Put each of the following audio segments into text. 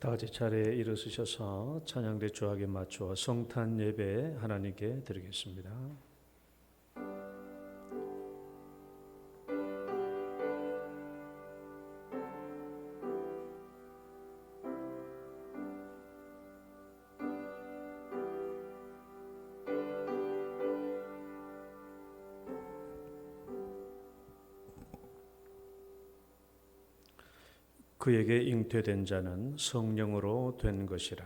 다 같이 자리에 일어서셔서 찬양대 조학에 맞추어 성탄 예배 하나님께 드리겠습니다. 그에게 잉태된 자는 성령으로 된 것이라.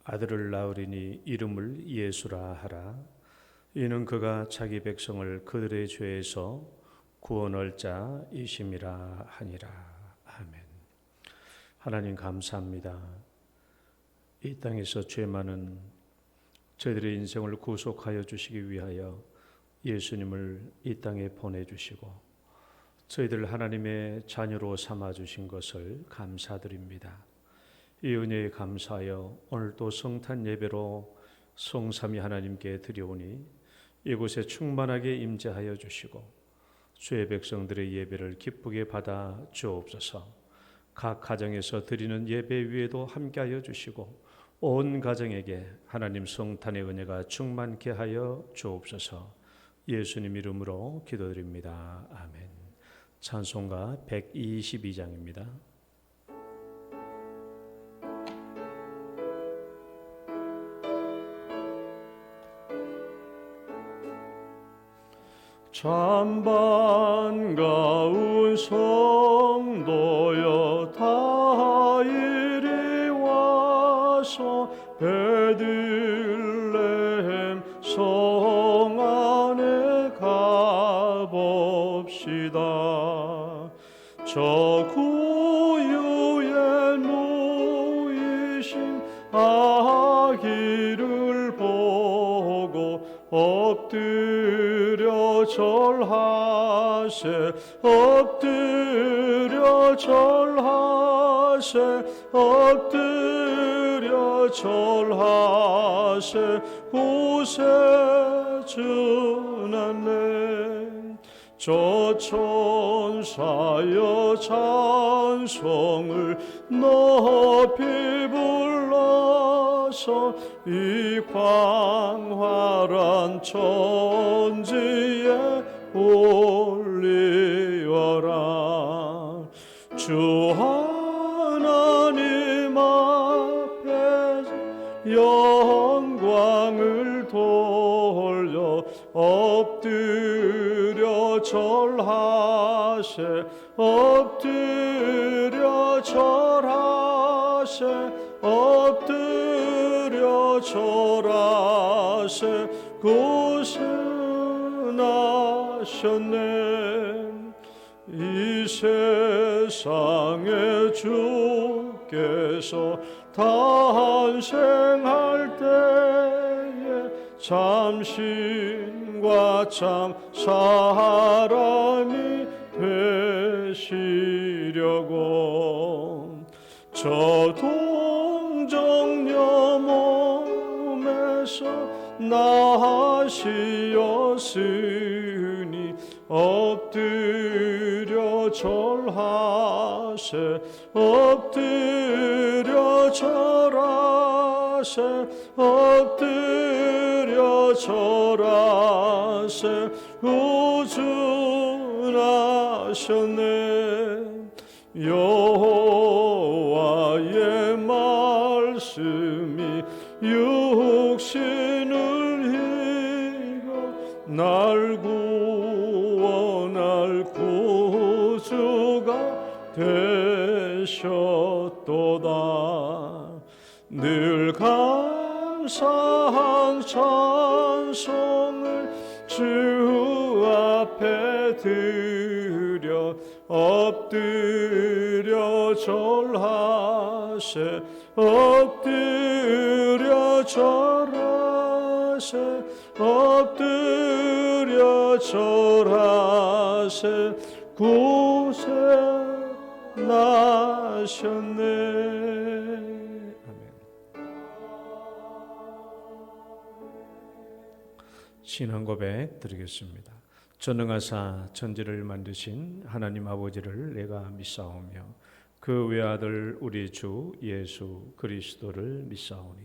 아들을 낳으리니 이름을 예수라 하라. 이는 그가 자기 백성을 그들의 죄에서 구원할 자이심이라 하니라. 아멘. 하나님 감사합니다. 이 땅에서 죄 많은 저희들의 인생을 구속하여 주시기 위하여 예수님을 이 땅에 보내주시고 저희들 하나님의 자녀로 삼아주신 것을 감사드립니다. 이 은혜에 감사하여 오늘도 성탄 예배로 성삼위 하나님께 드려오니 이곳에 충만하게 임재하여 주시고 주의 백성들의 예배를 기쁘게 받아 주옵소서. 각 가정에서 드리는 예배 위에도 함께하여 주시고 온 가정에게 하나님 성탄의 은혜가 충만케 하여 주옵소서. 예수님 이름으로 기도드립니다. 아멘. 찬송가 122장입니다. 참 반가운 성도여 다 이리 와서 베들레헴 성 안에 가봅시다. 저 구유에 놓이신 아기를 보고 엎드려 절하세 엎드려 절하세 엎드려 절하세 구세주나네. 저 천사여 찬송을 높이 불러서 이 광활한 천지에 올리어라. 주 하나님 앞에 영광을 돌려 엎드려 절하세 엎드려 절하세 엎드려 절하세 고생하셨네. 이 세상에 주께서 탄생할 때에 참신과 참 사람이 되시려고 저 동정녀 몸에서 나시었으니 엎드려 절하세 엎드려 절하세 엎드려 절하세 구주나셨네. 여호와의 말씀이 육신을 입어 날 구원할 구주가 되셨도다. 늘 감사한 찬송을 주 앞에 드려 엎드려 절하세 엎드려 절하세 엎드려 절하세 구세나셨네. 신앙 고백 드리겠습니다. 전능하사 천지를 만드신 하나님 아버지를 내가 믿사오며 그 외아들 우리 주 예수 그리스도를 믿사오니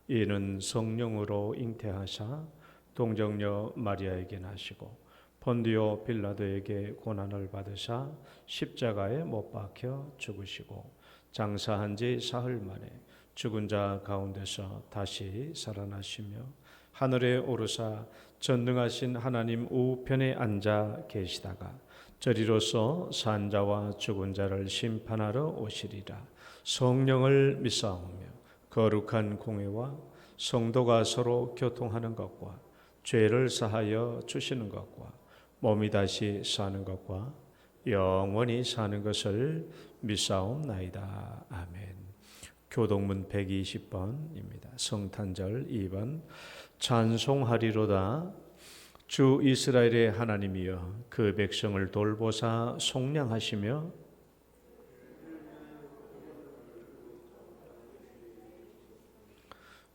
이는 성령으로 잉태하사 동정녀 마리아에게 나시고 본디오 빌라도에게 고난을 받으사 십자가에 못 박혀 죽으시고 장사한 지 사흘 만에 죽은 자 가운데서 다시 살아나시며 하늘에 오르사 전능하신 하나님 우편에 앉아 계시다가 저리로서 산자와 죽은 자를 심판하러 오시리라. 성령을 믿사오며 거룩한 공회와 성도가 서로 교통하는 것과 죄를 사하여 주시는 것과 몸이 다시 사는 것과 영원히 사는 것을 믿사옵나이다. 아멘. 교동문 120번입니다. 성탄절 2번 찬송하리로다. 주 이스라엘의 하나님이여 그 백성을 돌보사 속량하시며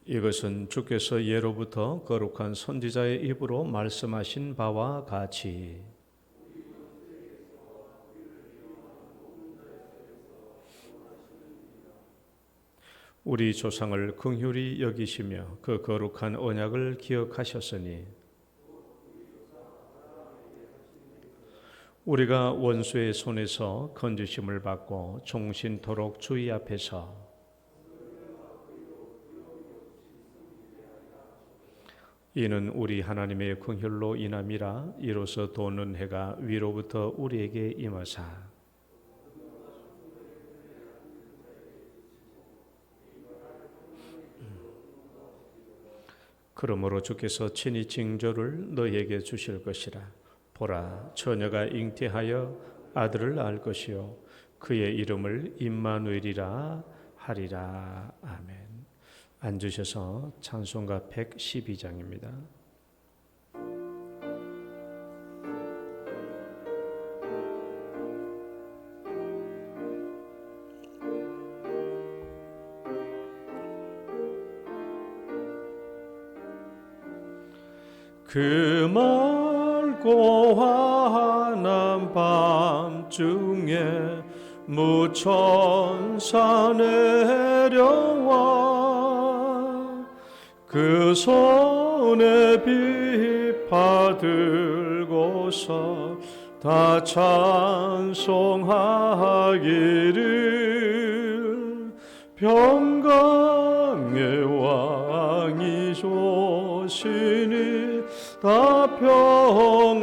이것은 주께서 예로부터 거룩한 선지자의 입으로 말씀하신 바와 같이 우리 조상을 긍휼히 여기시며 그 거룩한 언약을 기억하셨으니 우리가 원수의 손에서 건지심을 받고 종신토록 주의 앞에서 이는 우리 하나님의 긍휼로 인함이라. 이로써 도는 해가 위로부터 우리에게 임하사 그러므로 주께서 친히 징조를 너희에게 주실 것이라. 보라, 처녀가 잉태하여 아들을 낳을 것이요 그의 이름을 임마누엘이라 하리라. 아멘. 앉으셔서 찬송가 112장입니다. 그 맑고 환한 밤중에 무천사 내려와 그 손에 비파 들고서 다 찬송하기를 평강의 왕이 조시니 다 평안하여라.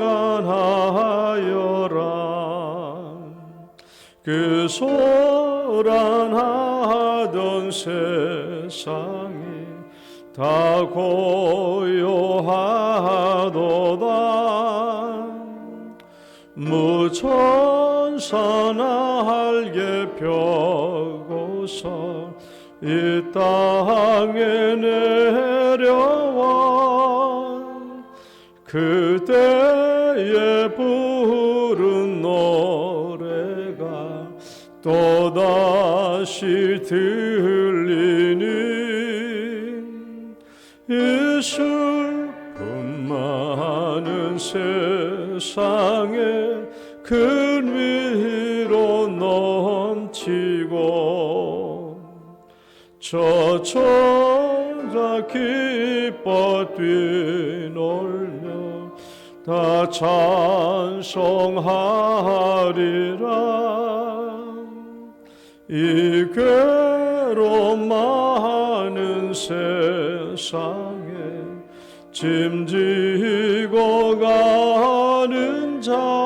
그 소란하던 세상이 다 고요하도다. 무천사 날개 펴고서 이 땅에 내려와 그때에 부른 노래가 또다시 들리니 이 슬픔 많은 세상에 큰 위로 넘치고 저 천사 기뻐 뛰놀며 다 찬송하리라. 이 괴로움 많은 세상에 짐지고 가는 자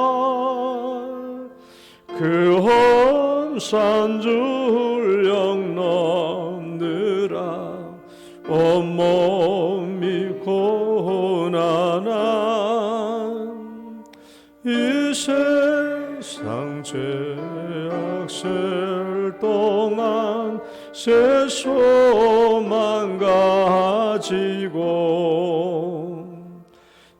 그 험산 줄령 넘느라 온몸이 고난한 이 세상 죄악 셀 동안 새 소망 가지고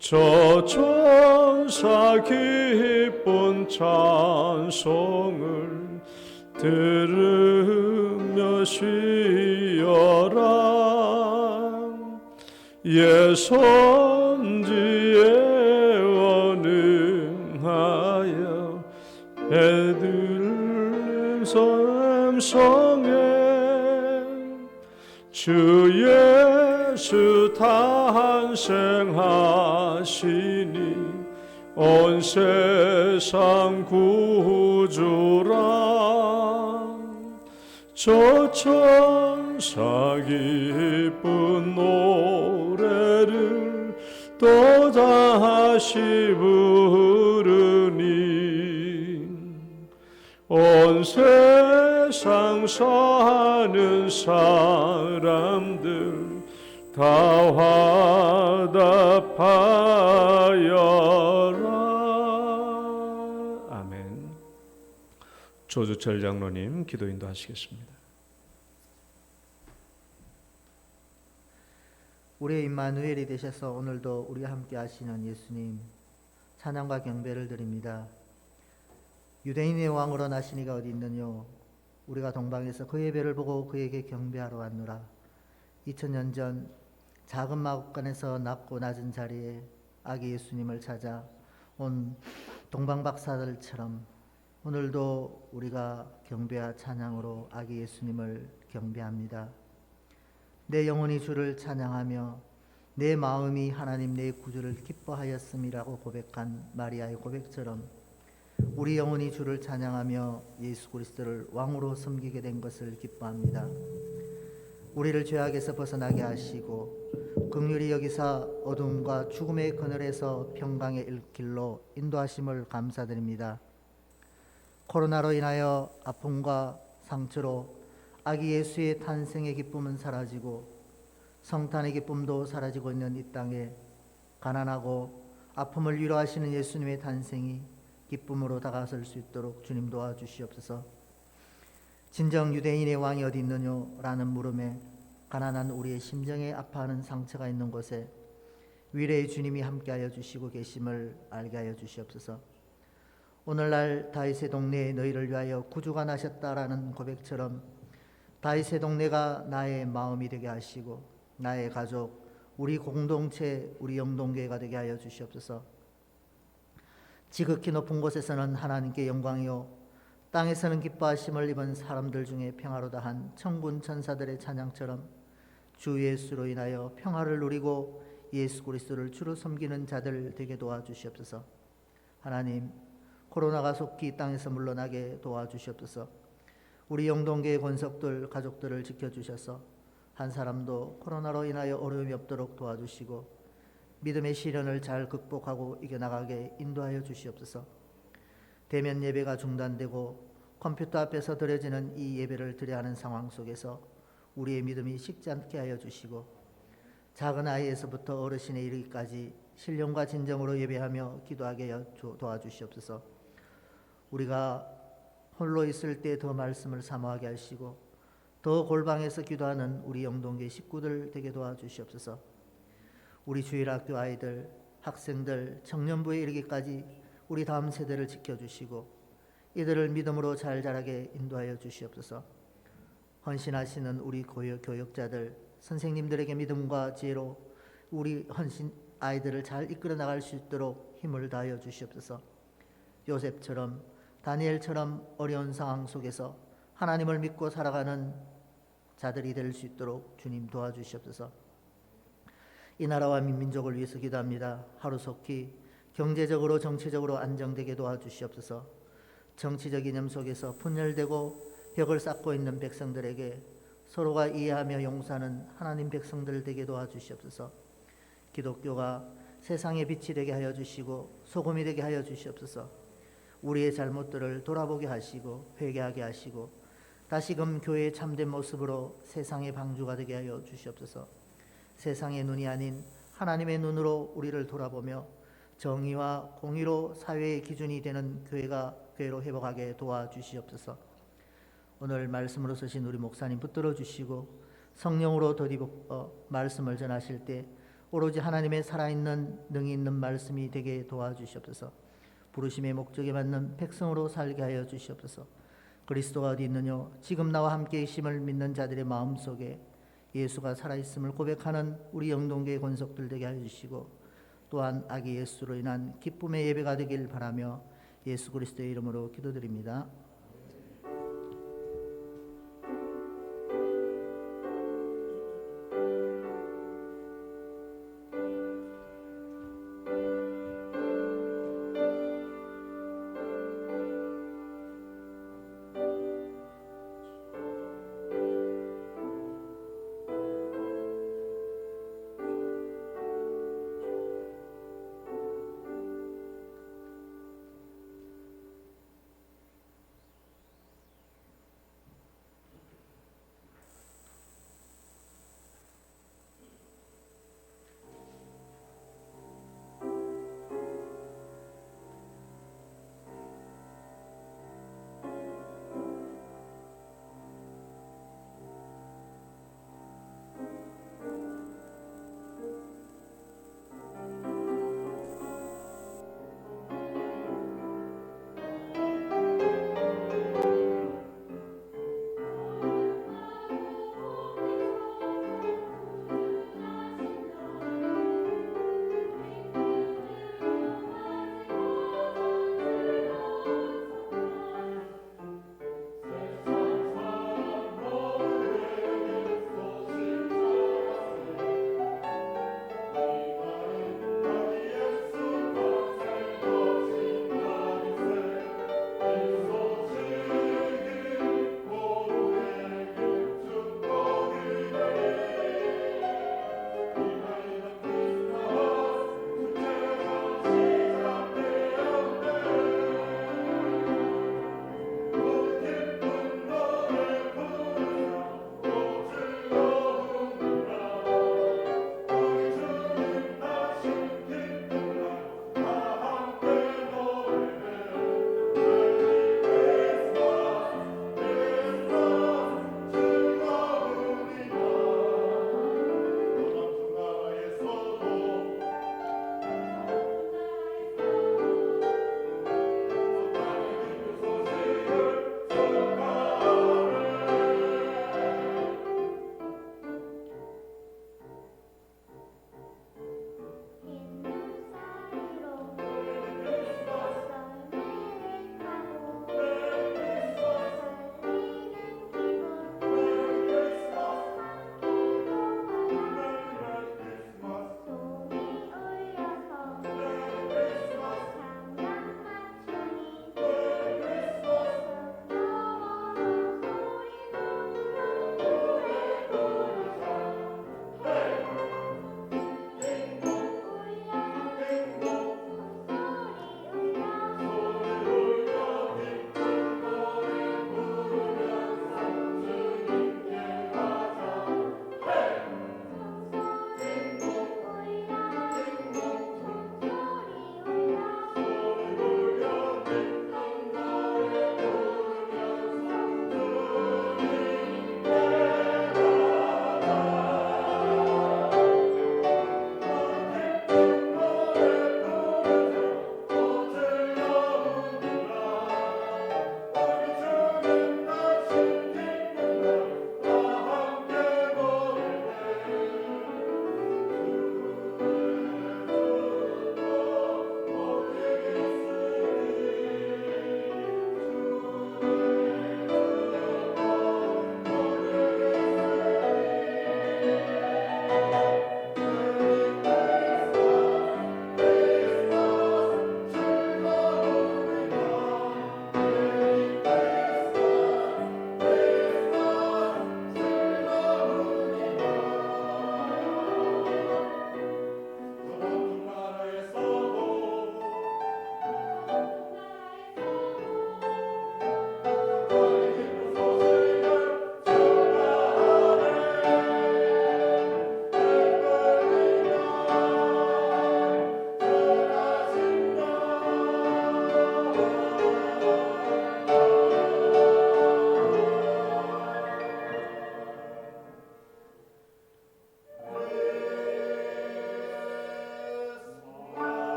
저 천사 기쁜 찬송을 들으며 쉬어라. 예선지에 원응하여 애들 서 성에 주 예수 탄생하시니 온 세상 구주라. 저 천사 기쁜 노래를 또다시 부르니 온 세상 사는 사람들 다 화답하여라. 아멘. 조주철 장로님 기도 인도하시겠습니다. 우리의 임마누엘이 되셔서 오늘도 우리와 함께 하시는 예수님, 찬양과 경배를 드립니다. 유대인의 왕으로 나신 이가 어디 있느뇨? 우리가 동방에서 그 예배를 보고 그에게 경배하러 왔노라. 2000년 전 작은 마국간에서 낮고 낮은 자리에 아기 예수님을 찾아 온 동방 박사들처럼 오늘도 우리가 경배와 찬양으로 아기 예수님을 경배합니다. 내 영혼이 주를 찬양하며 내 마음이 하나님 내 구주를 기뻐하였음이라고 고백한 마리아의 고백처럼 우리 영혼이 주를 찬양하며 예수 그리스도를 왕으로 섬기게 된 것을 기뻐합니다. 우리를 죄악에서 벗어나게 하시고 긍휼히 여기사 어둠과 죽음의 그늘에서 평강의 길로 인도하심을 감사드립니다. 코로나로 인하여 아픔과 상처로 아기 예수의 탄생의 기쁨은 사라지고 성탄의 기쁨도 사라지고 있는 이 땅에 가난하고 아픔을 위로하시는 예수님의 탄생이 기쁨으로 다가설 수 있도록 주님 도와주시옵소서. 진정 유대인의 왕이 어디 있느뇨? 라는 물음에 가난한 우리의 심정에 아파하는 상처가 있는 곳에 위례의 주님이 함께하여 주시고 계심을 알게 하여 주시옵소서. 오늘날 다윗의 동네에 너희를 위하여 구주가 나셨다라는 고백처럼 다윗의 동네가 나의 마음이 되게 하시고 나의 가족, 우리 공동체, 우리 영동교회가 되게 하여 주시옵소서. 지극히 높은 곳에서는 하나님께 영광이요 땅에서는 기뻐하심을 입은 사람들 중에 평화로다한 천군 천사들의 찬양처럼 주 예수로 인하여 평화를 누리고 예수 그리스도를 주로 섬기는 자들 되게 도와주시옵소서. 하나님, 코로나가 속히 땅에서 물러나게 도와주시옵소서. 우리 영동교회 권속들, 가족들을 지켜주셔서 한 사람도 코로나로 인하여 어려움이 없도록 도와주시고 믿음의 시련을 잘 극복하고 이겨나가게 인도하여 주시옵소서. 대면 예배가 중단되고 컴퓨터 앞에서 드려지는 이 예배를 드려야 하는 상황 속에서 우리의 믿음이 식지 않게 하여 주시고 작은 아이에서부터 어르신에 이르기까지 신령과 진정으로 예배하며 기도하게 하여 도와주시옵소서. 우리가 홀로 있을 때 더 말씀을 사모하게 하시고 더 골방에서 기도하는 우리 영동교회 식구들 되게 도와주시옵소서. 우리 주일학교 아이들, 학생들, 청년부에 이르기까지 우리 다음 세대를 지켜주시고 이들을 믿음으로 잘 자라게 인도하여 주시옵소서. 헌신하시는 우리 교역자들, 선생님들에게 믿음과 지혜로 우리 헌신 아이들을 잘 이끌어 나갈 수 있도록 힘을 다하여 주시옵소서. 요셉처럼 다니엘처럼 어려운 상황 속에서 하나님을 믿고 살아가는 자들이 될 수 있도록 주님 도와주시옵소서. 이 나라와 민족을 위해서 기도합니다. 하루속히 경제적으로 정치적으로 안정되게 도와주시옵소서. 정치적 이념 속에서 분열되고 벽을 쌓고 있는 백성들에게 서로가 이해하며 용서하는 하나님 백성들 되게 도와주시옵소서. 기독교가 세상의 빛이 되게 하여 주시고 소금이 되게 하여 주시옵소서. 우리의 잘못들을 돌아보게 하시고 회개하게 하시고 다시금 교회의 참된 모습으로 세상의 방주가 되게 하여 주시옵소서. 세상의 눈이 아닌 하나님의 눈으로 우리를 돌아보며 정의와 공의로 사회의 기준이 되는 교회로 회복하게 도와주시옵소서. 오늘 말씀으로 쓰신 우리 목사님 붙들어 주시고 성령으로 덧입어 말씀을 전하실 때 오로지 하나님의 살아있는 능이 있는 말씀이 되게 도와주시옵소서. 부르심의 목적에 맞는 백성으로 살게 하여 주시옵소서. 그리스도가 어디 있느뇨? 지금 나와 함께 계심을 믿는 자들의 마음속에 예수가 살아있음을 고백하는 우리 영동교회 권속들 되게 하여 주시고 또한 아기 예수로 인한 기쁨의 예배가 되길 바라며 예수 그리스도의 이름으로 기도드립니다.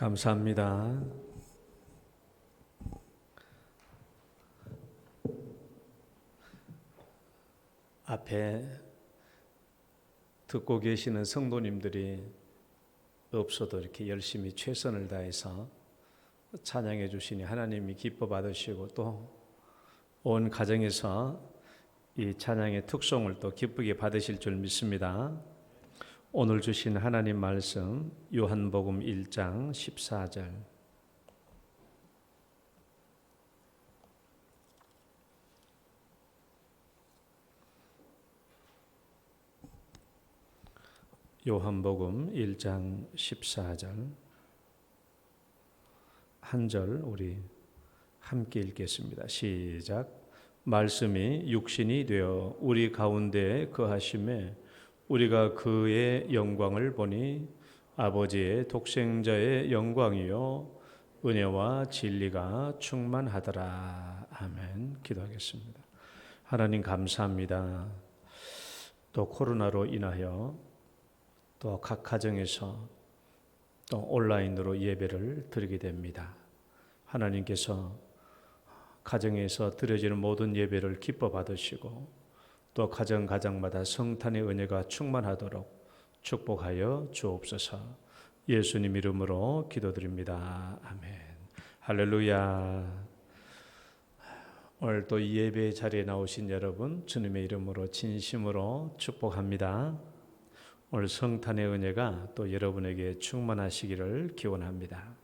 감사합니다. 앞에 듣고 계시는 성도님들이 없어도 이렇게 열심히 최선을 다해서 찬양해 주시니 하나님이 기뻐 받으시고 또 온 가정에서 이 찬양의 특송을 또 기쁘게 받으실 줄 믿습니다. 오늘 주신 하나님 말씀 요한복음 1장 14절. 요한복음 1장 14절 한 절 우리 함께 읽겠습니다. 시작. 말씀이 육신이 되어 우리 가운데 거하심에 우리가 그의 영광을 보니 아버지의 독생자의 영광이요 은혜와 진리가 충만하더라. 아멘. 기도하겠습니다. 하나님 감사합니다. 또 코로나로 인하여 또 각 가정에서 또 온라인으로 예배를 드리게 됩니다. 하나님께서 가정에서 드려지는 모든 예배를 기뻐 받으시고 또 가정마다 성탄의 은혜가 충만하도록 축복하여 주옵소서. 예수님 이름으로 기도드립니다. 아멘. 할렐루야. 오늘 또 이 예배 자리에 나오신 여러분 주님의 이름으로 진심으로 축복합니다. 오늘 성탄의 은혜가 또 여러분에게 충만하시기를 기원합니다.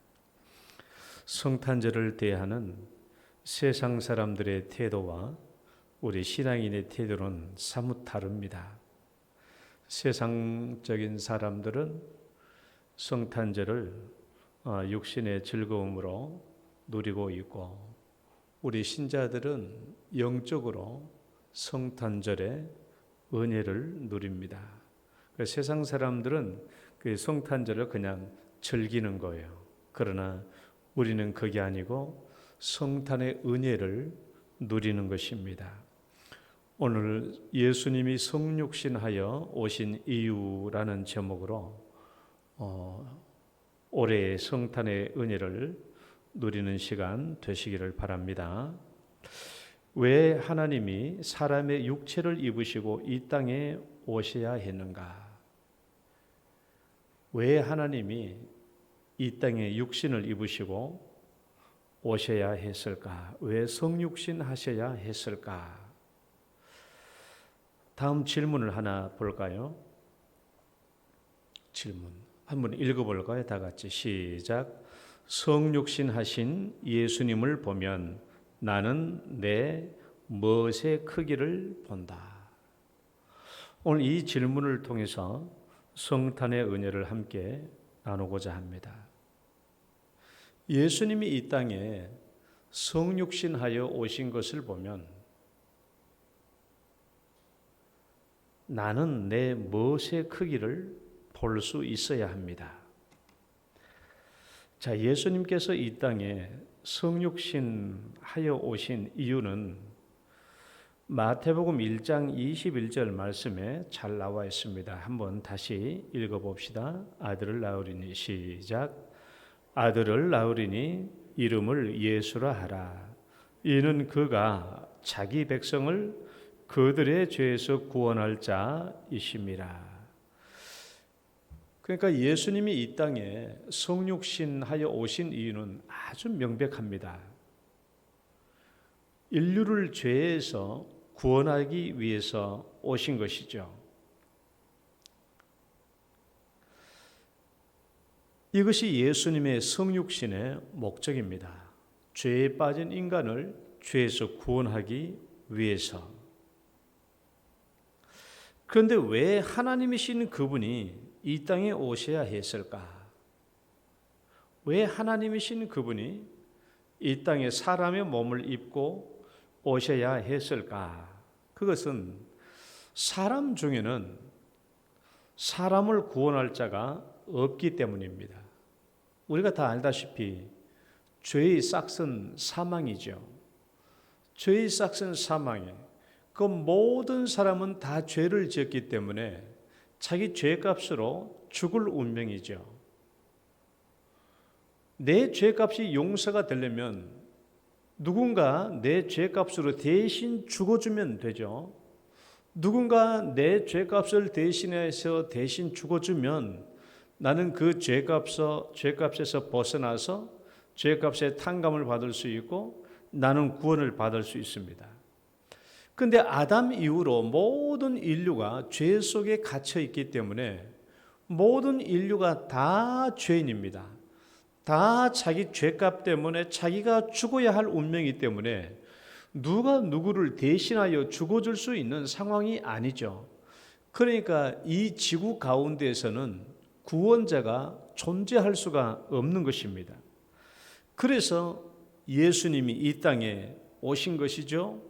성탄절을 대하는 세상 사람들의 태도와 우리 신앙인의 태도는 사뭇 다릅니다. 세상적인 사람들은 성탄절을 육신의 즐거움으로 누리고 있고 우리 신자들은 영적으로 성탄절의 은혜를 누립니다. 세상 사람들은 그 성탄절을 그냥 즐기는 거예요. 그러나 우리는 그게 아니고 성탄의 은혜를 누리는 것입니다. 오늘 예수님이 성육신하여 오신 이유라는 제목으로 올해의 성탄의 은혜를 누리는 시간 되시기를 바랍니다. 왜 하나님이 사람의 육체를 입으시고 이 땅에 오셔야 했는가? 왜 하나님이 이 땅에 육신을 입으시고 오셔야 했을까? 왜 성육신 하셔야 했을까? 다음 질문을 하나 볼까요? 질문 한번 읽어볼까요? 다 같이 시작. 성육신 하신 예수님을 보면 나는 내 멋의 크기를 본다. 오늘 이 질문을 통해서 성탄의 은혜를 함께 나누고자 합니다. 예수님이 이 땅에 성육신하여 오신 것을 보면 나는 내 멋의 크기를 볼 수 있어야 합니다. 자, 예수님께서 이 땅에 성육신하여 오신 이유는 마태복음 1장 21절 말씀에 잘 나와 있습니다. 한번 다시 읽어봅시다. 아들을 낳으리니 시작. 아들을 낳으리니 이름을 예수라 하라. 이는 그가 자기 백성을 그들의 죄에서 구원할 자이심이라. 그러니까 예수님이 이 땅에 성육신하여 오신 이유는 아주 명백합니다. 인류를 죄에서 구원하기 위해서 오신 것이죠. 이것이 예수님의 성육신의 목적입니다. 죄에 빠진 인간을 죄에서 구원하기 위해서. 그런데 왜 하나님이신 그분이 이 땅에 오셔야 했을까? 왜 하나님이신 그분이 이 땅에 사람의 몸을 입고 오셔야 했을까? 그것은 사람 중에는 사람을 구원할 자가 없기 때문입니다. 우리가 다 알다시피 죄의 싹은 사망이죠. 죄의 싹은 사망에 그 모든 사람은 다 죄를 지었기 때문에 자기 죄값으로 죽을 운명이죠. 내 죄값이 용서가 되려면 누군가 내 죄값으로 대신 죽어주면 되죠. 누군가 내 죄값을 대신해서 대신 죽어주면 나는 그 죄값에서 벗어나서 죄값의 탕감을 받을 수 있고 나는 구원을 받을 수 있습니다. 그런데 아담 이후로 모든 인류가 죄 속에 갇혀 있기 때문에 모든 인류가 다 죄인입니다. 다 자기 죄값 때문에 자기가 죽어야 할 운명이기 때문에 누가 누구를 대신하여 죽어줄 수 있는 상황이 아니죠. 그러니까 이 지구 가운데에서는 구원자가 존재할 수가 없는 것입니다. 그래서 예수님이 이 땅에 오신 것이죠.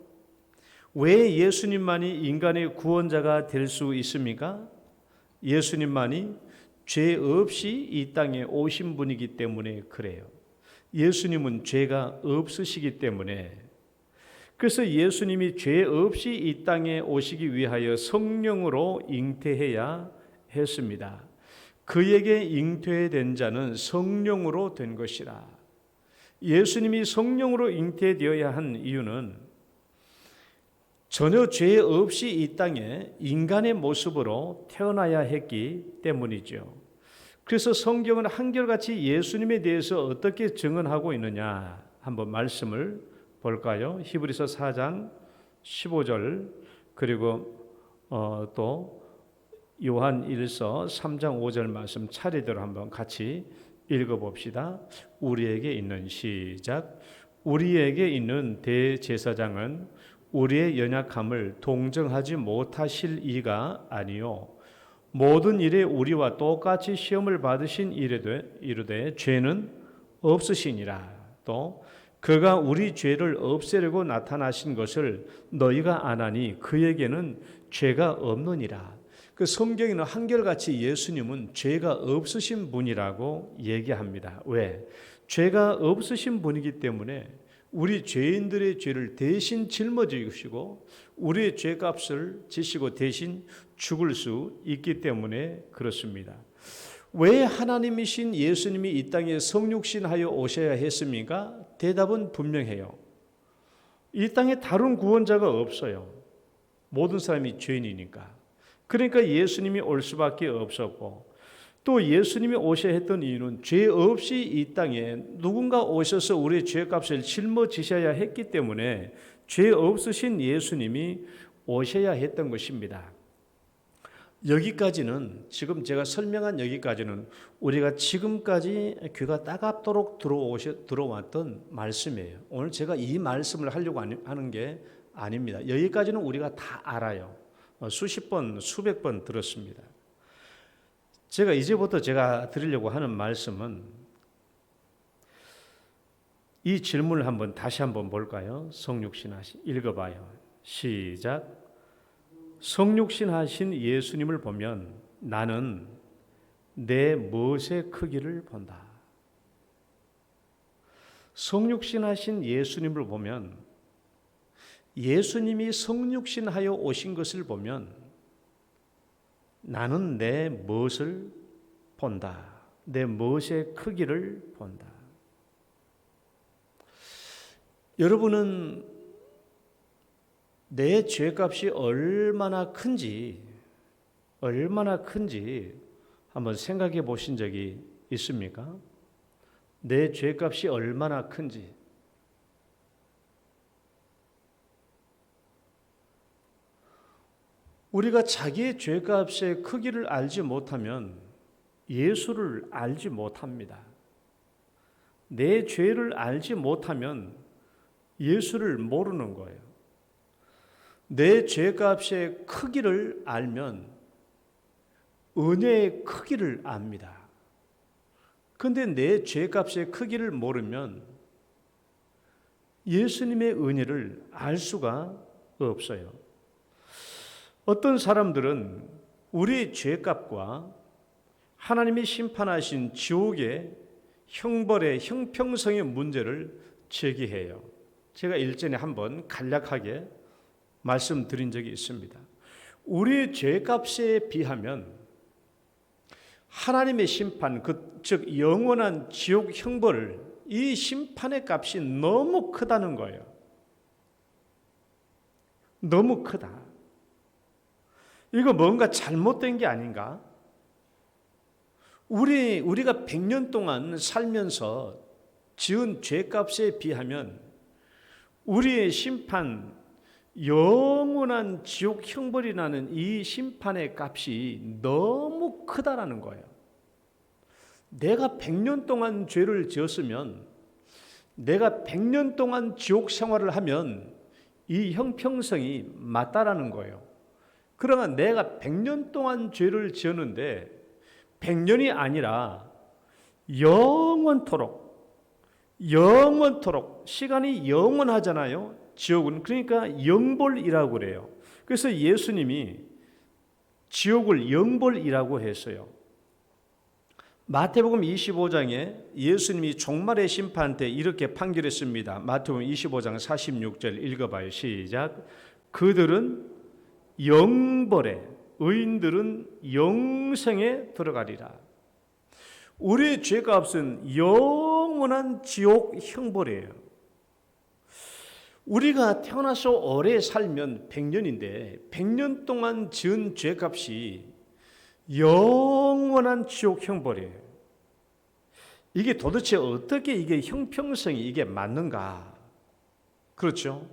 왜 예수님만이 인간의 구원자가 될 수 있습니까? 예수님만이 죄 없이 이 땅에 오신 분이기 때문에 그래요. 예수님은 죄가 없으시기 때문에. 그래서 예수님이 죄 없이 이 땅에 오시기 위하여 성령으로 잉태해야 했습니다. 그에게 잉태된 자는 성령으로 된 것이라. 예수님이 성령으로 잉태되어야 한 이유는 전혀 죄 없이 이 땅에 인간의 모습으로 태어나야 했기 때문이죠. 그래서 성경은 한결같이 예수님에 대해서 어떻게 증언하고 있느냐 한번 말씀을 볼까요? 히브리서 4장 15절 그리고 또 요한 1서 3장 5절 말씀 차례대로 한번 같이 읽어봅시다. 우리에게 있는 시작. 우리에게 있는 대제사장은 우리의 연약함을 동정하지 못하실 이가 아니요 모든 일에 우리와 똑같이 시험을 받으신 이르되 죄는 없으시니라. 또 그가 우리 죄를 없애려고 나타나신 것을 너희가 아나니 그에게는 죄가 없느니라. 그 성경에는 한결같이 예수님은 죄가 없으신 분이라고 얘기합니다. 왜? 죄가 없으신 분이기 때문에 우리 죄인들의 죄를 대신 짊어지시고 우리의 죄값을 지시고 대신 죽을 수 있기 때문에 그렇습니다. 왜 하나님이신 예수님이 이 땅에 성육신하여 오셔야 했습니까? 대답은 분명해요. 이 땅에 다른 구원자가 없어요. 모든 사람이 죄인이니까. 그러니까 예수님이 올 수밖에 없었고 또 예수님이 오셔야 했던 이유는 죄 없이 이 땅에 누군가 오셔서 우리의 죄값을 짊어지셔야 했기 때문에 죄 없으신 예수님이 오셔야 했던 것입니다. 여기까지는 지금 제가 설명한 여기까지는 우리가 지금까지 귀가 따갑도록 들어왔던 말씀이에요. 오늘 제가 이 말씀을 하려고 하는 게 아닙니다. 여기까지는 우리가 다 알아요. 수십 번, 수백 번 들었습니다. 제가 이제부터 제가 드리려고 하는 말씀은 이 질문을 다시 한번 볼까요? 성육신 하신 읽어봐요. 시작. 성육신 하신 예수님을 보면 나는 내 멋의 크기를 본다. 성육신 하신 예수님을 보면 예수님이 성육신하여 오신 것을 보면 나는 내 멋을 본다. 내 멋의 크기를 본다. 여러분은 내 죄값이 얼마나 큰지 한번 생각해 보신 적이 있습니까? 내 죄값이 얼마나 큰지. 우리가 자기의 죄값의 크기를 알지 못하면 예수를 알지 못합니다. 내 죄를 알지 못하면 예수를 모르는 거예요. 내 죄값의 크기를 알면 은혜의 크기를 압니다. 그런데 내 죄값의 크기를 모르면 예수님의 은혜를 알 수가 없어요. 어떤 사람들은 우리의 죄값과 하나님이 심판하신 지옥의 형벌의 형평성의 문제를 제기해요. 제가 일전에 한번 간략하게 말씀드린 적이 있습니다. 우리의 죄값에 비하면 하나님의 심판, 즉 영원한 지옥 형벌, 이 심판의 값이 너무 크다는 거예요. 너무 크다. 이거 뭔가 잘못된 게 아닌가? 우리가 100년 동안 살면서 지은 죄값에 비하면 우리의 심판, 영원한 지옥 형벌이 나는 이 심판의 값이 너무 크다라는 거예요. 내가 100년 동안 죄를 지었으면, 내가 100년 동안 지옥 생활을 하면 이 형평성이 맞다라는 거예요. 그러나 내가 100년 동안 죄를 지었는데 100년이 아니라 영원토록 시간이 영원하잖아요. 지옥은 그러니까 영벌이라고 그래요. 그래서 예수님이 지옥을 영벌이라고 했어요. 마태복음 25장에 예수님이 종말의 심판 때 이렇게 판결했습니다. 마태복음 25장 46절 읽어봐요. 시작. 그들은 영벌에, 의인들은 영생에 들어가리라. 우리의 죄값은 영원한 지옥 형벌이에요. 우리가 태어나서 오래 살면 100년인데 100년 동안 지은 죄값이 영원한 지옥 형벌이에요. 이게 도대체 어떻게 이게 형평성이 이게 맞는가? 그렇죠?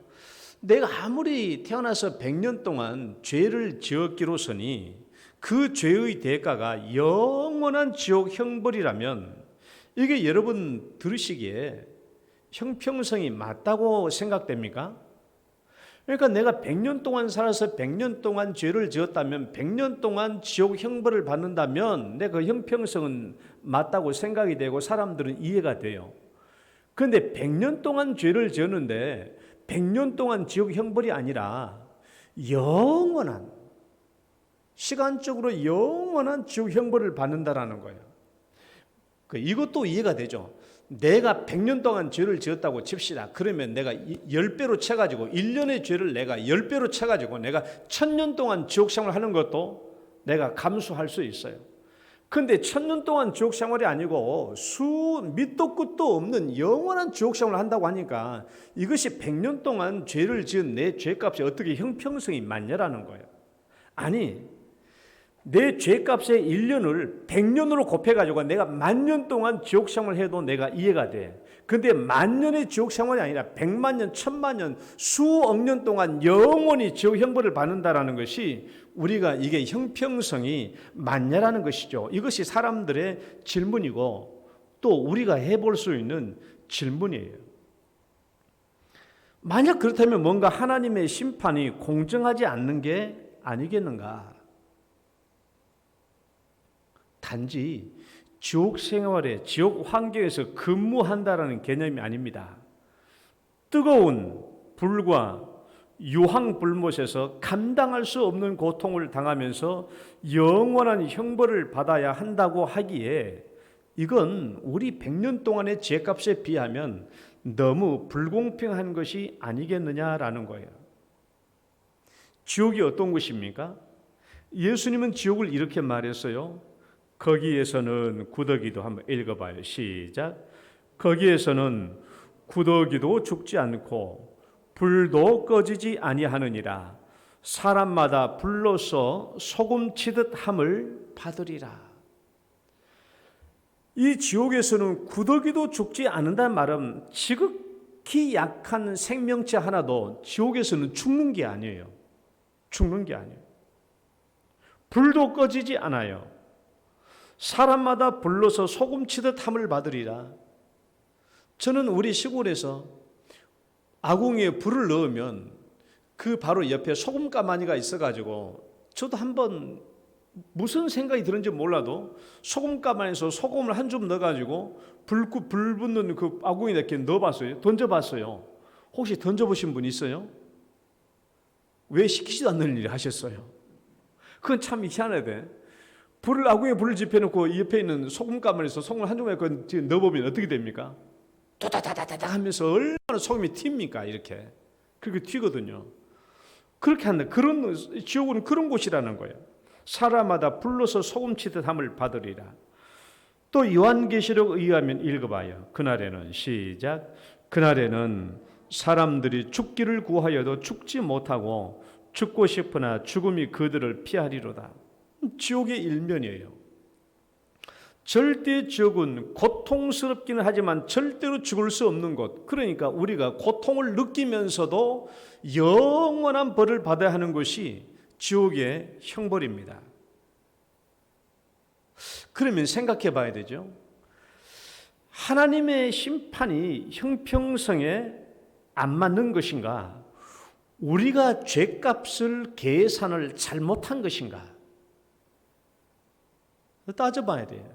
내가 아무리 태어나서 100년 동안 죄를 지었기로서니 그 죄의 대가가 영원한 지옥 형벌이라면 이게 여러분 들으시기에 형평성이 맞다고 생각됩니까? 그러니까 내가 100년 동안 살아서 100년 동안 죄를 지었다면 100년 동안 지옥 형벌을 받는다면 내 그 형평성은 맞다고 생각이 되고 사람들은 이해가 돼요. 그런데 100년 동안 죄를 지었는데 100년 동안 지옥 형벌이 아니라 영원한, 시간적으로 영원한 지옥 형벌을 받는다라는 거예요. 이것도 이해가 되죠. 내가 100년 동안 죄를 지었다고 칩시다. 그러면 내가 10배로 쳐가지고 1년의 죄를 내가 10배로 쳐가지고 내가 1000년 동안 지옥 생활을 하는 것도 내가 감수할 수 있어요. 그런데 1000년 동안 지옥 생활이 아니고 밑도 끝도 없는 영원한 지옥 생활을 한다고 하니까 이것이 100년 동안 죄를 지은 내 죄값이 어떻게 형평성이 맞냐라는 거예요. 아니, 내 죄값의 1년을 100년으로 곱해가지고 내가 10,000년 동안 지옥 생활을 해도 내가 이해가 돼. 근데 10,000년의 지옥 생활이 아니라 100만 년, 1000만 년, 수억 년 동안 영원히 지옥 형벌을 받는다라는 것이 우리가 이게 형평성이 맞냐라는 것이죠. 이것이 사람들의 질문이고 또 우리가 해볼 수 있는 질문이에요. 만약 그렇다면 뭔가 하나님의 심판이 공정하지 않는 게 아니겠는가? 단지 지옥 생활에, 지옥 환경에서 근무한다라는 개념이 아닙니다. 뜨거운 불과 유황불못에서 감당할 수 없는 고통을 당하면서 영원한 형벌을 받아야 한다고 하기에 이건 우리 100년 동안의 죄값에 비하면 너무 불공평한 것이 아니겠느냐라는 거예요. 지옥이 어떤 곳입니까? 예수님은 지옥을 이렇게 말했어요. 거기에서는 구더기도 한번 읽어봐요. 시작. 거기에서는 구더기도 죽지 않고 불도 꺼지지 아니하느니라. 사람마다 불로서 소금 치듯 함을 받으리라. 이 지옥에서는 구더기도 죽지 않는다는 말은 지극히 약한 생명체 하나도 지옥에서는 죽는 게 아니에요. 죽는 게 아니에요. 불도 꺼지지 않아요. 사람마다 불러서 소금 치듯 함을 받으리라. 저는 우리 시골에서 아궁이에 불을 넣으면 그 바로 옆에 소금 가마니가 있어가지고 저도 한번 무슨 생각이 드는지 몰라도 소금 가마니에서 소금을 한 줌 넣어가지고 불 붙는 그 아궁이에 이렇게 넣어봤어요. 던져봤어요. 혹시 던져보신 분 있어요? 왜 시키지도 않는 일을 하셨어요? 그건 참 희한하대. 아궁이에 불을 지펴놓고 옆에 있는 소금 가마니에서 소금을 한 줌에 넣어보면 어떻게 됩니까? 도다다다다 하면서 얼마나 소금이 튑니까? 이렇게 그렇게 튀거든요. 그렇게 한다. 지옥은 그런 곳이라는 거예요. 사람마다 불로서 소금치듯 함을 받으리라. 또 요한계시록 의하면 읽어봐요. 그날에는 시작. 그날에는 사람들이 죽기를 구하여도 죽지 못하고 죽고 싶으나 죽음이 그들을 피하리로다. 지옥의 일면이에요. 절대 지옥은 고통스럽기는 하지만 절대로 죽을 수 없는 곳. 그러니까 우리가 고통을 느끼면서도 영원한 벌을 받아야 하는 것이 지옥의 형벌입니다. 그러면 생각해 봐야 되죠. 하나님의 심판이 형평성에 안 맞는 것인가? 우리가 죄값을 계산을 잘못한 것인가? 따져봐야 돼요.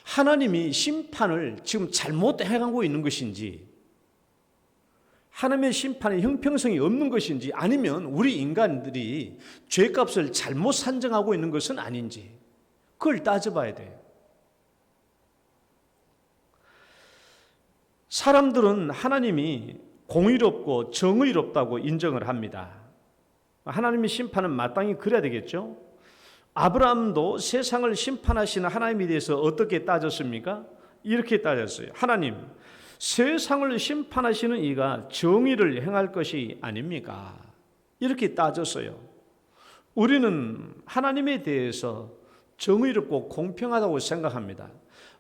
하나님이 심판을 지금 잘못 행하고 있는 것인지, 하나님의 심판의 형평성이 없는 것인지, 아니면 우리 인간들이 죄값을 잘못 산정하고 있는 것은 아닌지, 그걸 따져봐야 돼요. 사람들은 하나님이 공의롭고 정의롭다고 인정을 합니다. 하나님의 심판은 마땅히 그래야 되겠죠. 아브라함도 세상을 심판하시는 하나님에 대해서 어떻게 따졌습니까? 이렇게 따졌어요. 하나님, 세상을 심판하시는 이가 정의를 행할 것이 아닙니까? 이렇게 따졌어요. 우리는 하나님에 대해서 정의롭고 공평하다고 생각합니다.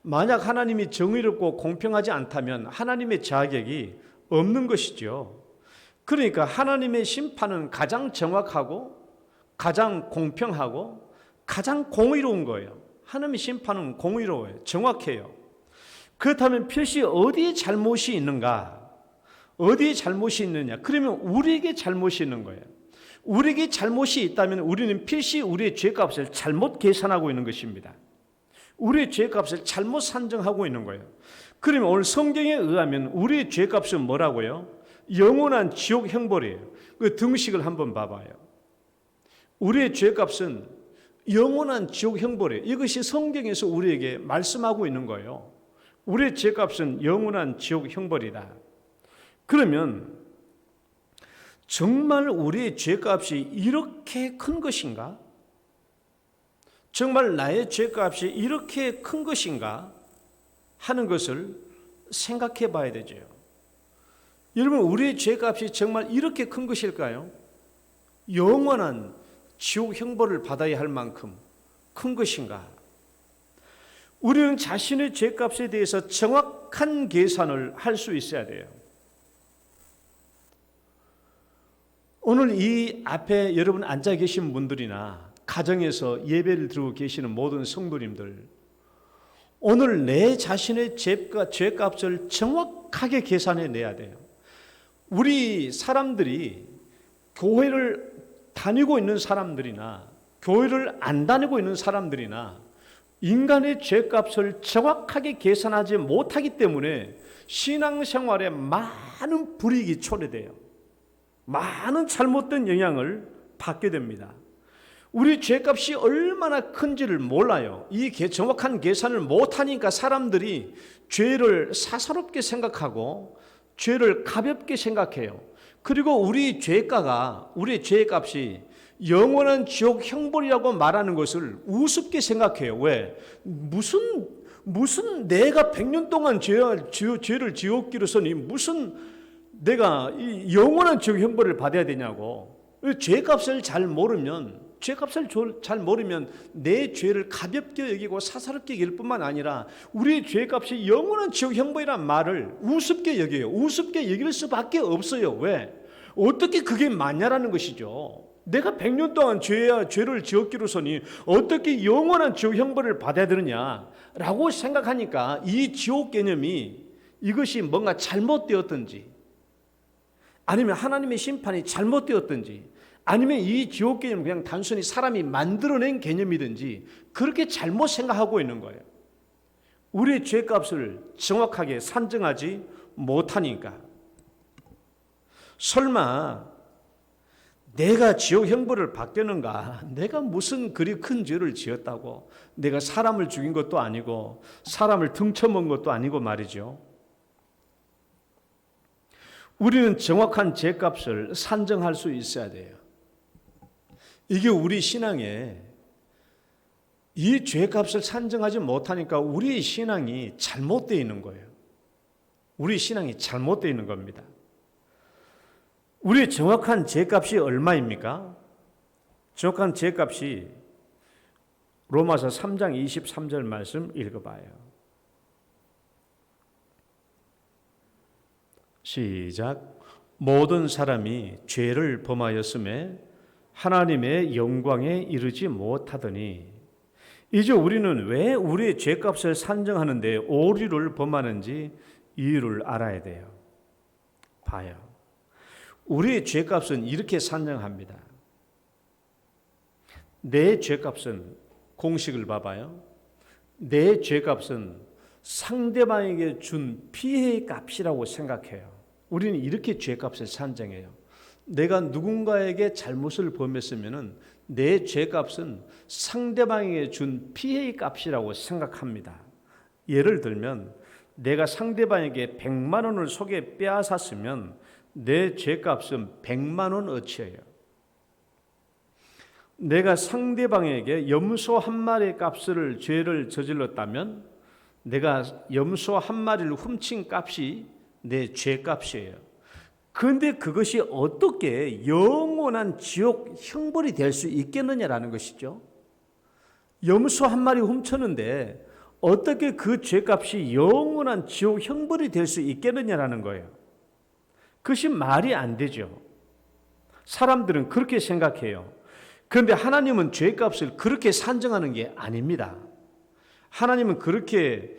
만약 하나님이 정의롭고 공평하지 않다면 하나님의 자격이 없는 것이죠. 그러니까 하나님의 심판은 가장 정확하고 가장 공평하고 가장 공의로운 거예요. 하나님의 심판은 공의로워요. 정확해요. 그렇다면 필시 어디에 잘못이 있는가? 어디에 잘못이 있느냐? 그러면 우리에게 잘못이 있는 거예요. 우리에게 잘못이 있다면 우리는 필시 우리의 죄값을 잘못 계산하고 있는 것입니다. 우리의 죄값을 잘못 산정하고 있는 거예요. 그러면 오늘 성경에 의하면 우리의 죄값은 뭐라고요? 영원한 지옥 형벌이에요. 그 등식을 한번 봐봐요. 우리의 죄값은 영원한 지옥 형벌이에요. 이것이 성경에서 우리에게 말씀하고 있는 거예요. 우리의 죄값은 영원한 지옥 형벌이다. 그러면 정말 우리의 죄값이 이렇게 큰 것인가? 정말 나의 죄값이 이렇게 큰 것인가? 하는 것을 생각해 봐야 되죠. 여러분, 우리의 죄값이 정말 이렇게 큰 것일까요? 영원한 지옥 형벌을 받아야 할 만큼 큰 것인가? 우리는 자신의 죄값에 대해서 정확한 계산을 할 수 있어야 돼요. 오늘 이 앞에 여러분 앉아 계신 분들이나 가정에서 예배를 드리고 계시는 모든 성도님들, 오늘 내 자신의 죄값을 정확하게 계산해 내야 돼요. 우리 사람들이 교회를 다니고 있는 사람들이나 교회를 안 다니고 있는 사람들이나 인간의 죄값을 정확하게 계산하지 못하기 때문에 신앙생활에 많은 불이익이 초래돼요. 많은 잘못된 영향을 받게 됩니다. 우리 죄값이 얼마나 큰지를 몰라요. 이 정확한 계산을 못하니까 사람들이 죄를 사사롭게 생각하고 죄를 가볍게 생각해요. 그리고 우리 죄가가, 우리의 죄값이 영원한 지옥 형벌이라고 말하는 것을 우습게 생각해요. 왜? 무슨 내가 100년 동안 죄를 지었기로서니 무슨 내가 이 영원한 지옥 형벌을 받아야 되냐고. 죄값을 잘 모르면 내 죄를 가볍게 여기고 사사롭게 여길 뿐만 아니라 우리의 죄값이 영원한 지옥 형벌이란 말을 우습게 여겨요. 우습게 여길 수밖에 없어요. 왜? 어떻게 그게 맞냐라는 것이죠. 내가 100년 동안 죄를 지었기로서니 어떻게 영원한 지옥 형벌을 받아야 되느냐라고 생각하니까 이 지옥 개념이 이것이 뭔가 잘못되었든지 아니면 하나님의 심판이 잘못되었든지 아니면 이 지옥 개념은 그냥 단순히 사람이 만들어낸 개념이든지 그렇게 잘못 생각하고 있는 거예요. 우리의 죄값을 정확하게 산정하지 못하니까. 설마 내가 지옥 형벌을 받겠는가? 내가 무슨 그리 큰 죄를 지었다고? 내가 사람을 죽인 것도 아니고 사람을 등쳐먹은 것도 아니고 말이죠. 우리는 정확한 죄값을 산정할 수 있어야 돼요. 이게 우리 신앙에 이 죄값을 산정하지 못하니까 우리 신앙이 잘못되어 있는 거예요. 우리 신앙이 잘못되어 있는 겁니다. 우리의 정확한 죄값이 얼마입니까? 정확한 죄값이 로마서 3장 23절 말씀 읽어봐요. 시작. 모든 사람이 죄를 범하였음에 하나님의 영광에 이르지 못하더니 이제 우리는 왜 우리의 죄값을 산정하는데 오류를 범하는지 이유를 알아야 돼요. 봐요. 우리의 죄값은 이렇게 산정합니다. 내 죄값은, 공식을 봐봐요. 내 죄값은 상대방에게 준 피해의 값이라고 생각해요. 우리는 이렇게 죄값을 산정해요. 내가 누군가에게 잘못을 범했으면 내 죄값은 상대방에게 준 피해의 값이라고 생각합니다. 예를 들면 내가 상대방에게 100만 원을 속에 빼앗았으면 내 죄값은 100만 원 어치예요. 내가 상대방에게 염소 한 마리의 값을 죄를 저질렀다면 내가 염소 한 마리를 훔친 값이 내 죄값이에요. 그런데 그것이 어떻게 영원한 지옥 형벌이 될 수 있겠느냐라는 것이죠. 염소 한 마리 훔쳤는데 어떻게 그 죄값이 영원한 지옥 형벌이 될 수 있겠느냐라는 거예요. 그것이 말이 안 되죠. 사람들은 그렇게 생각해요. 그런데 하나님은 죄값을 그렇게 산정하는 게 아닙니다. 하나님은 그렇게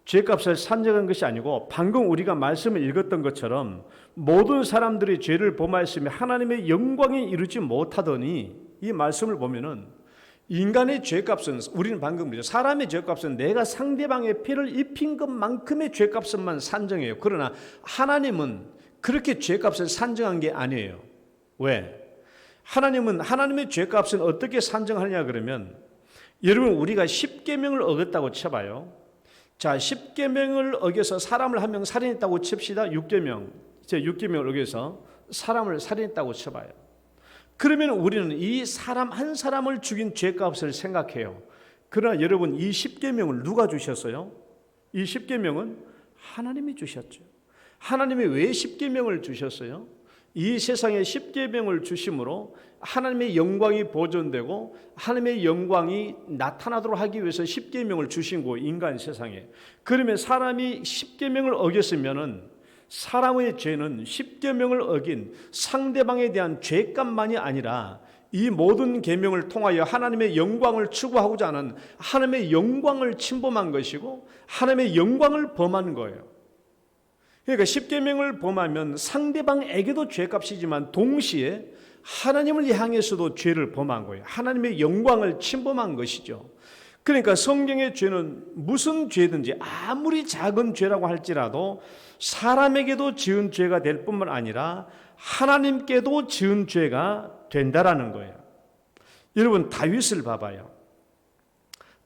죄값을 산정한 것이 아니고 방금 우리가 말씀을 읽었던 것처럼 모든 사람들이 죄를 범하였으며 하나님의 영광에 이르지 못하더니, 이 말씀을 보면은 인간의 죄값은, 우리는 방금 그랬죠. 사람의 죄값은 내가 상대방의 피해를 입힌 것만큼의 죄값만 산정해요. 그러나 하나님은 그렇게 죄값을 산정한 게 아니에요. 왜? 하나님은 하나님의 죄값은 어떻게 산정하느냐 그러면, 여러분 우리가 10계명을 어겼다고 쳐봐요. 자, 10계명을 어겨서 사람을 한 명 살인했다고 칩시다. 6계명, 제 6계명을 어겨서 사람을 살인했다고 쳐봐요. 그러면 우리는 이 사람 한 사람을 죽인 죄값을 생각해요. 그러나 여러분 이 10계명을 누가 주셨어요? 이 10계명은 하나님이 주셨죠. 하나님이 왜 10계명을 주셨어요? 이 세상에 10계명을 주심으로 하나님의 영광이 보존되고 하나님의 영광이 나타나도록 하기 위해서 10계명을 주신 거, 인간 세상에. 그러면 사람이 10계명을 어겼으면은 사람의 죄는 10계명을 어긴 상대방에 대한 죄값만이 아니라 이 모든 계명을 통하여 하나님의 영광을 추구하고자 하는 하나님의 영광을 침범한 것이고 하나님의 영광을 범한 거예요. 그러니까 10계명을 범하면 상대방에게도 죄값이지만 동시에 하나님을 향해서도 죄를 범한 거예요. 하나님의 영광을 침범한 것이죠. 그러니까 성경의 죄는 무슨 죄든지 아무리 작은 죄라고 할지라도 사람에게도 지은 죄가 될 뿐만 아니라 하나님께도 지은 죄가 된다라는 거예요. 여러분 다윗을 봐봐요.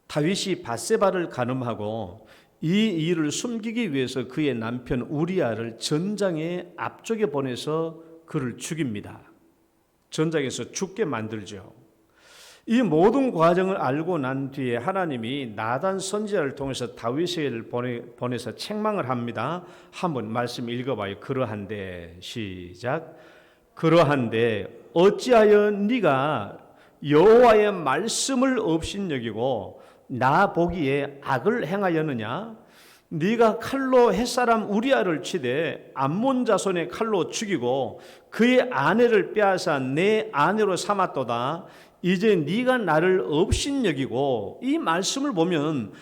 다윗이 밧세바를 간음하고 이 일을 숨기기 위해서 그의 남편 우리아를 전장에 앞쪽에 보내서 그를 죽입니다. 전장에서 죽게 만들죠. 이 모든 과정을 알고 난 뒤에 하나님이 나단 선지자를 통해서 다윗을 보내서 책망을 합니다. 한번 말씀 읽어봐요. 그러한데, 시작. 그러한데 어찌하여 네가 여호와의 말씀을 업신여기고 나 보기에 악을 행하였느냐? 네가 칼로 햇사람 우리아를 치되 암몬 자손의 칼로 죽이고 그의 아내를 빼앗아 내 아내로 삼았도다. 이제 네가 나를 업신여기고, 이 말씀을 보면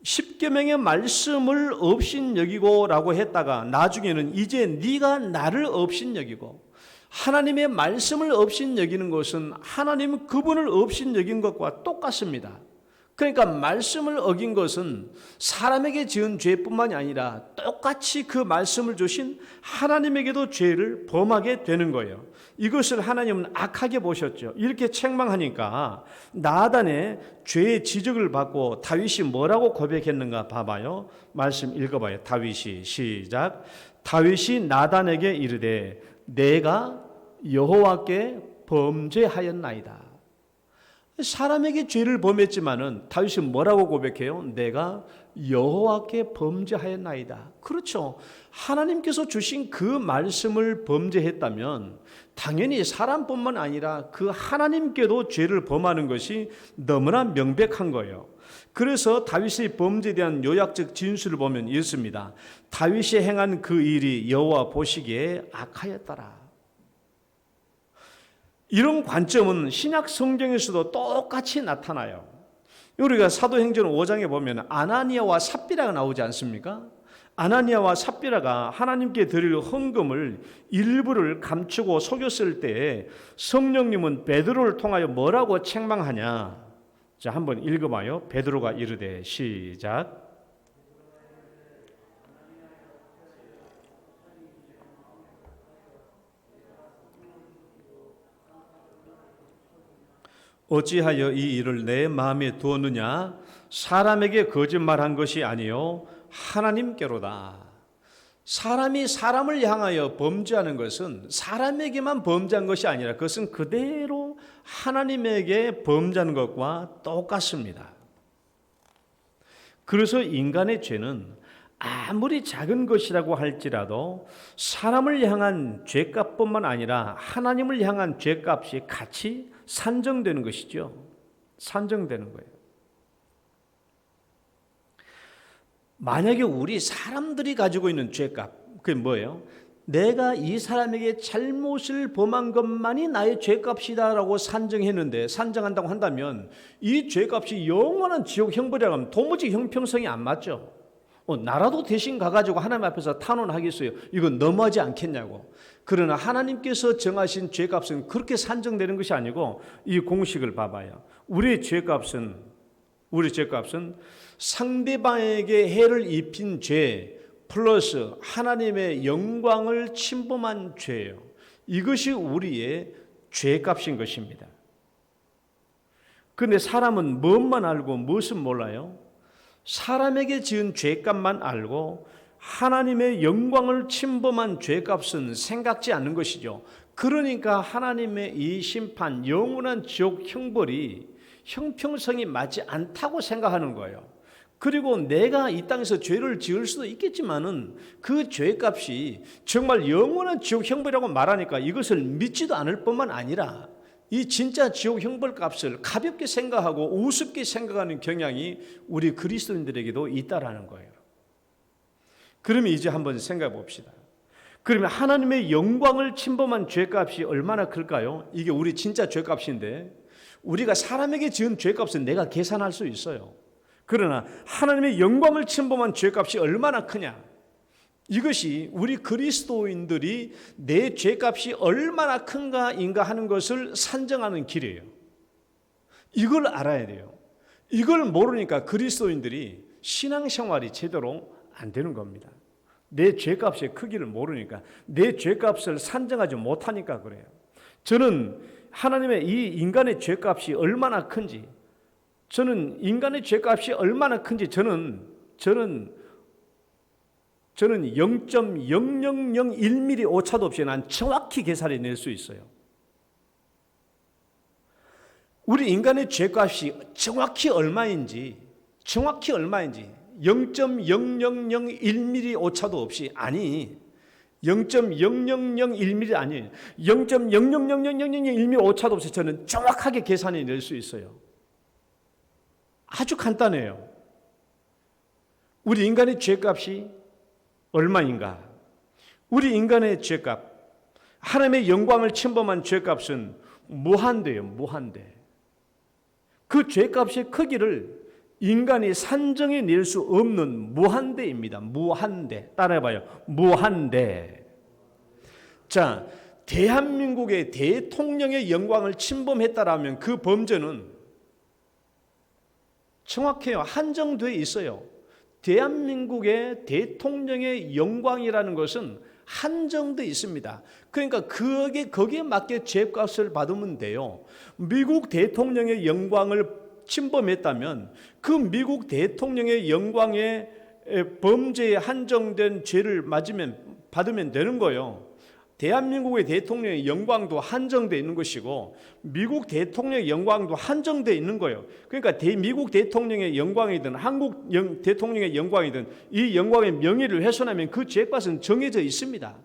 10계명의 말씀을 업신여기고라고 했다가 나중에는 이제 네가 나를 업신여기고, 하나님의 말씀을 업신여기는 것은 하나님 그분을 업신여긴 것과 똑같습니다. 그러니까 말씀을 어긴 것은 사람에게 지은 죄뿐만이 아니라 똑같이 그 말씀을 주신 하나님에게도 죄를 범하게 되는 거예요. 이것을 하나님은 악하게 보셨죠. 이렇게 책망하니까 나단의 죄의 지적을 받고 다윗이 뭐라고 고백했는가 봐봐요. 말씀 읽어봐요. 다윗이, 시작. 다윗이 나단에게 이르되 내가 여호와께 범죄하였나이다. 사람에게 죄를 범했지만은 다윗이 뭐라고 고백해요? 내가 여호와께 범죄하였나이다. 그렇죠. 하나님께서 주신 그 말씀을 범죄했다면 당연히 사람뿐만 아니라 그 하나님께도 죄를 범하는 것이 너무나 명백한 거예요. 그래서 다윗의 범죄에 대한 요약적 진술을 보면 이렇습니다. 다윗이 행한 그 일이 여호와 보시기에 악하였더라. 이런 관점은 신약 성경에서도 똑같이 나타나요. 우리가 사도행전 5장에 보면 아나니아와 삽비라가 나오지 않습니까? 아나니아와 삽비라가 하나님께 드릴 헌금을 일부를 감추고 속였을 때 성령님은 베드로를 통하여 뭐라고 책망하냐? 자, 한번 읽어봐요. 베드로가 이르되 시작. 어찌하여 이 일을 내 마음에 두었느냐? 사람에게 거짓말한 것이 아니요 하나님께로다. 사람이 사람을 향하여 범죄하는 것은 사람에게만 범죄한 것이 아니라 그것은 그대로 하나님에게 범죄하는 것과 똑같습니다. 그래서 인간의 죄는 아무리 작은 것이라고 할지라도 사람을 향한 죄값뿐만 아니라 하나님을 향한 죄값이 같이 산정되는 것이죠. 산정되는 거예요. 만약에 우리 사람들이 가지고 있는 죄값, 그게 뭐예요? 내가 이 사람에게 잘못을 범한 것만이 나의 죄값이다라고 산정한다고 한다면 이 죄값이 영원한 지옥 형벌이라고 하면 도무지 형평성이 안 맞죠. 나라도 대신 가가지고 하나님 앞에서 탄원하겠어요. 이건 너무하지 않겠냐고. 그러나 하나님께서 정하신 죄값은 그렇게 산정되는 것이 아니고 이 공식을 봐봐요. 우리의 죄값은 상대방에게 해를 입힌 죄 플러스 하나님의 영광을 침범한 죄예요. 이것이 우리의 죄값인 것입니다. 그런데 사람은 무엇만 알고 무엇은 몰라요? 사람에게 지은 죄값만 알고 하나님의 영광을 침범한 죄값은 생각지 않는 것이죠. 그러니까 하나님의 이 심판, 영원한 지옥 형벌이 형평성이 맞지 않다고 생각하는 거예요. 그리고 내가 이 땅에서 죄를 지을 수도 있겠지만은 그 죄값이 정말 영원한 지옥 형벌이라고 말하니까 이것을 믿지도 않을 뿐만 아니라 이 진짜 지옥 형벌 값을 가볍게 생각하고 우습게 생각하는 경향이 우리 그리스도인들에게도 있다라는 거예요. 그러면 이제 한번 생각해 봅시다. 그러면 하나님의 영광을 침범한 죄값이 얼마나 클까요? 이게 우리 진짜 죄값인데 우리가 사람에게 지은 죄값은 내가 계산할 수 있어요. 그러나 하나님의 영광을 침범한 죄값이 얼마나 크냐? 이것이 우리 그리스도인들이 내 죄값이 얼마나 큰가인가 하는 것을 산정하는 길이에요. 이걸 알아야 돼요. 이걸 모르니까 그리스도인들이 신앙생활이 제대로 안 되는 겁니다. 내 죄값의 크기를 모르니까, 내 죄값을 산정하지 못하니까 그래요. 저는 하나님의 이 인간의 죄값이 얼마나 큰지, 저는 0.0001mm 오차도 없이 난 정확히 계산해 낼 수 있어요. 우리 인간의 죄값이 정확히 얼마인지 0.0001mm 오차도 없이, 아니 0.0001mm 아니에요. 0.000001mm 오차도 없이 저는 정확하게 계산해 낼 수 있어요. 아주 간단해요. 우리 인간의 죄값이 얼마인가? 우리 인간의 죄값, 하나님의 영광을 침범한 죄값은 무한대예요. 무한대. 그 죄값의 크기를 인간이 산정해 낼 수 없는 무한대입니다. 무한대. 따라해봐요. 무한대. 자, 대한민국의 대통령의 영광을 침범했다라면 그 범죄는 정확해요. 한정되어 있어요. 대한민국의 대통령의 영광이라는 것은 한정되어 있습니다. 그러니까 거기에 맞게 죄값을 받으면 돼요. 미국 대통령의 영광을 침범했다면 그 미국 대통령의 영광의 범죄에 한정된 죄를 받으면 되는 거예요. 대한민국의 대통령의 영광도 한정되어 있는 것이고 미국 대통령의 영광도 한정되어 있는 거예요. 그러니까 미국 대통령의 영광이든 한국 대통령의 영광이든 이 영광의 명예를 훼손하면 그 죄값은 정해져 있습니다.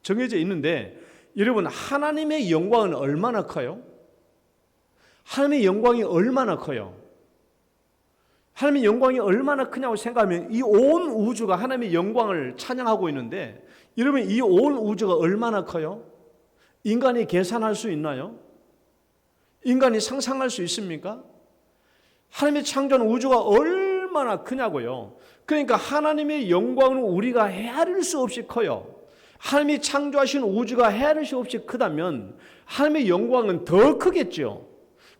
정해져 있는데 여러분, 하나님의 영광은 얼마나 커요? 하나님의 영광이 얼마나 커요? 하나님의 영광이 얼마나 크냐고 생각하면 이 온 우주가 하나님의 영광을 찬양하고 있는데, 여러분, 이 온 우주가 얼마나 커요? 인간이 계산할 수 있나요? 인간이 상상할 수 있습니까? 하나님의 창조한 우주가 얼마나 크냐고요. 그러니까 하나님의 영광은 우리가 헤아릴 수 없이 커요. 하나님이 창조하신 우주가 헤아릴 수 없이 크다면 하나님의 영광은 더 크겠죠.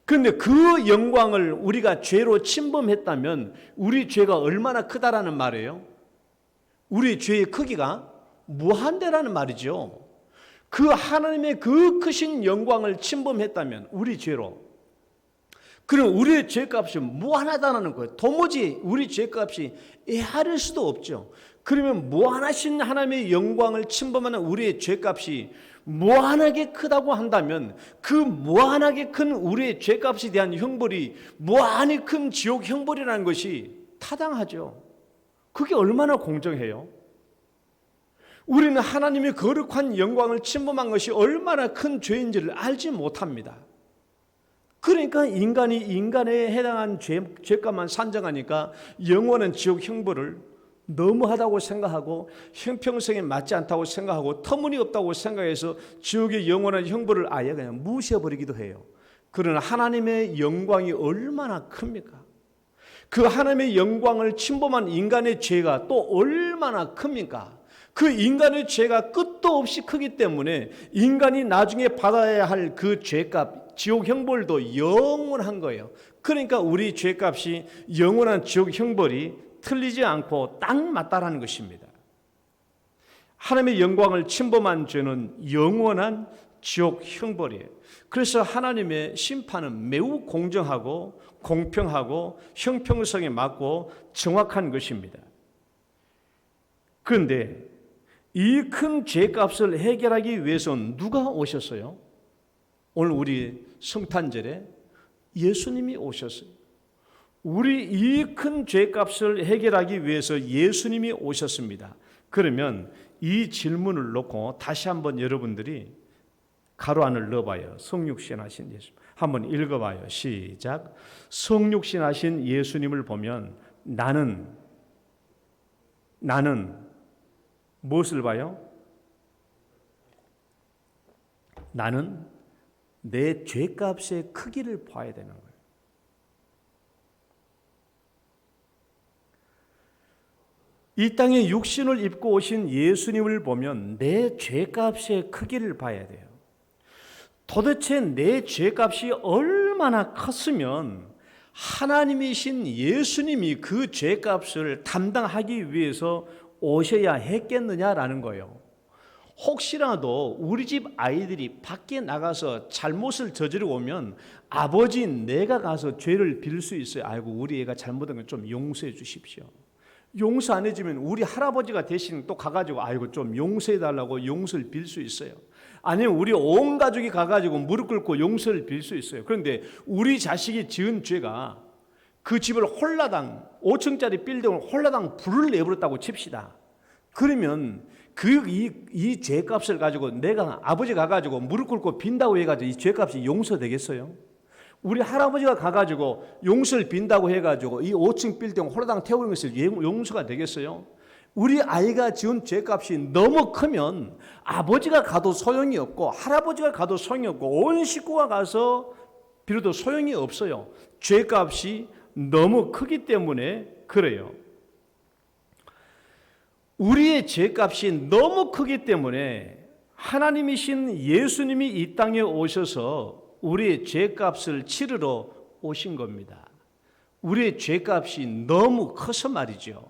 그런데 그 영광을 우리가 죄로 침범했다면 우리 죄가 얼마나 크다라는 말이에요? 우리 죄의 크기가 무한대라는 말이죠. 그 하나님의 그 크신 영광을 침범했다면 우리 죄로, 그럼 우리의 죄값이 무한하다는 거예요. 도무지 우리 죄값이 헤아릴 수도 없죠. 그러면 무한하신 하나님의 영광을 침범하는 우리의 죄값이 무한하게 크다고 한다면 그 무한하게 큰 우리의 죄값에 대한 형벌이 무한히 큰 지옥 형벌이라는 것이 타당하죠. 그게 얼마나 공정해요? 우리는 하나님의 거룩한 영광을 침범한 것이 얼마나 큰 죄인지를 알지 못합니다. 그러니까 인간이 인간에 해당한 죄값만 산정하니까 영원한 지옥 형벌을 너무하다고 생각하고 형평성에 맞지 않다고 생각하고 터무니없다고 생각해서 지옥의 영원한 형벌을 아예 그냥 무시해버리기도 해요. 그러나 하나님의 영광이 얼마나 큽니까? 그 하나님의 영광을 침범한 인간의 죄가 또 얼마나 큽니까? 그 인간의 죄가 끝도 없이 크기 때문에 인간이 나중에 받아야 할 그 죄값, 지옥 형벌도 영원한 거예요. 그러니까 우리 죄값이 영원한 지옥 형벌이 틀리지 않고 딱 맞다라는 것입니다. 하나님의 영광을 침범한 죄는 영원한 지옥 형벌이에요. 그래서 하나님의 심판은 매우 공정하고 공평하고 형평성에 맞고 정확한 것입니다. 그런데 이 큰 죄값을 해결하기 위해서는 누가 오셨어요? 오늘 우리 성탄절에 예수님이 오셨어요. 우리 이 큰 죄값을 해결하기 위해서 예수님이 오셨습니다. 그러면 이 질문을 놓고 다시 한번 여러분들이 가로 안을 넣어봐요. 성육신 하신 예수님. 한번 읽어봐요. 시작. 성육신 하신 예수님을 보면 나는 무엇을 봐요? 나는 내 죄값의 크기를 봐야 되는 거예요. 이 땅에 육신을 입고 오신 예수님을 보면 내 죄값의 크기를 봐야 돼요. 도대체 내 죄값이 얼마나 컸으면 하나님이신 예수님이 그 죄값을 담당하기 위해서 오셔야 했겠느냐라는 거예요. 혹시라도 우리 집 아이들이 밖에 나가서 잘못을 저지르고 오면 아버지 내가 가서 죄를 빌 수 있어요. 아이고 우리 애가 잘못한 건 좀 용서해 주십시오. 용서 안 해주면 우리 할아버지가 대신 또 가가지고 아이고 좀 용서해 달라고 용서를 빌 수 있어요. 아니면 우리 온 가족이 가가지고 무릎 꿇고 용서를 빌 수 있어요. 그런데 우리 자식이 지은 죄가 그 집을 홀라당 5층짜리 빌딩을 홀라당 불을 내버렸다고 칩시다. 그러면 이 죄값을 가지고 내가 아버지 가가지고 무릎 꿇고 빈다고 해가지고 이 죄값이 용서되겠어요? 우리 할아버지가 가가지고 용서를 빈다고 해가지고 이 5층 빌딩 홀라당 태우는 것이 용서가 되겠어요? 우리 아이가 지은 죄값이 너무 크면 아버지가 가도 소용이 없고 할아버지가 가도 소용이 없고 온 식구가 가서 빌어도 소용이 없어요. 죄값이 너무 크기 때문에 그래요. 우리의 죄값이 너무 크기 때문에 하나님이신 예수님이 이 땅에 오셔서 우리의 죄값을 치르러 오신 겁니다. 우리의 죄값이 너무 커서 말이죠.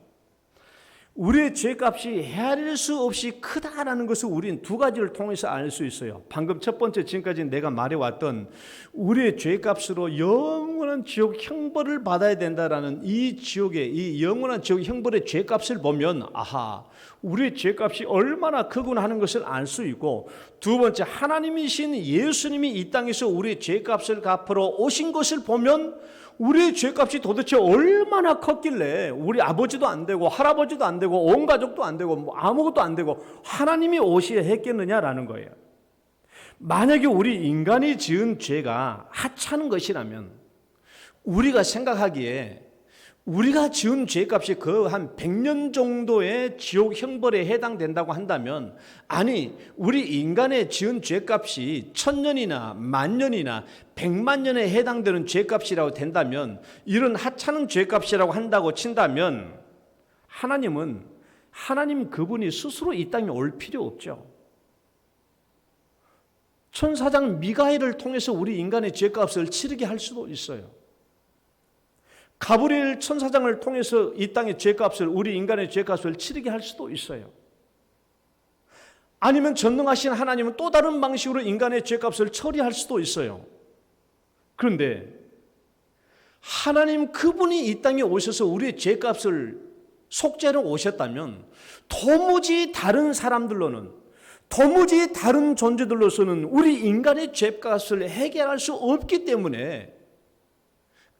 우리의 죄값이 헤아릴 수 없이 크다라는 것을 우리는 두 가지를 통해서 알 수 있어요. 방금 첫 번째, 지금까지 내가 말해왔던 우리의 죄값으로 영원한 지옥 형벌을 받아야 된다라는 이 지옥의, 이 영원한 지옥 형벌의 죄값을 보면 아하, 우리의 죄값이 얼마나 크구나 하는 것을 알 수 있고, 두 번째, 하나님이신 예수님이 이 땅에서 우리의 죄값을 갚으러 오신 것을 보면 우리의 죄값이 도대체 얼마나 컸길래 우리 아버지도 안 되고 할아버지도 안 되고 온 가족도 안 되고 뭐 아무것도 안 되고 하나님이 오셔야 했겠느냐라는 거예요. 만약에 우리 인간이 지은 죄가 하찮은 것이라면, 우리가 생각하기에 우리가 지은 죄값이 그 한 100년 정도의 지옥 형벌에 해당된다고 한다면, 아니 우리 인간의 지은 죄값이 1000년이나 10,000년이나 100만 년에 해당되는 죄값이라고 된다면, 이런 하찮은 죄값이라고 한다고 친다면, 하나님 그분이 스스로 이 땅에 올 필요 없죠. 천사장 미가엘을 통해서 우리 인간의 죄값을 치르게 할 수도 있어요. 가브리엘 천사장을 통해서 이 땅의 죄값을, 우리 인간의 죄값을 치르게 할 수도 있어요. 아니면 전능하신 하나님은 또 다른 방식으로 인간의 죄값을 처리할 수도 있어요. 그런데 하나님 그분이 이 땅에 오셔서 우리의 죄값을 속죄로 오셨다면, 도무지 다른 사람들로는, 도무지 다른 존재들로서는 우리 인간의 죄값을 해결할 수 없기 때문에,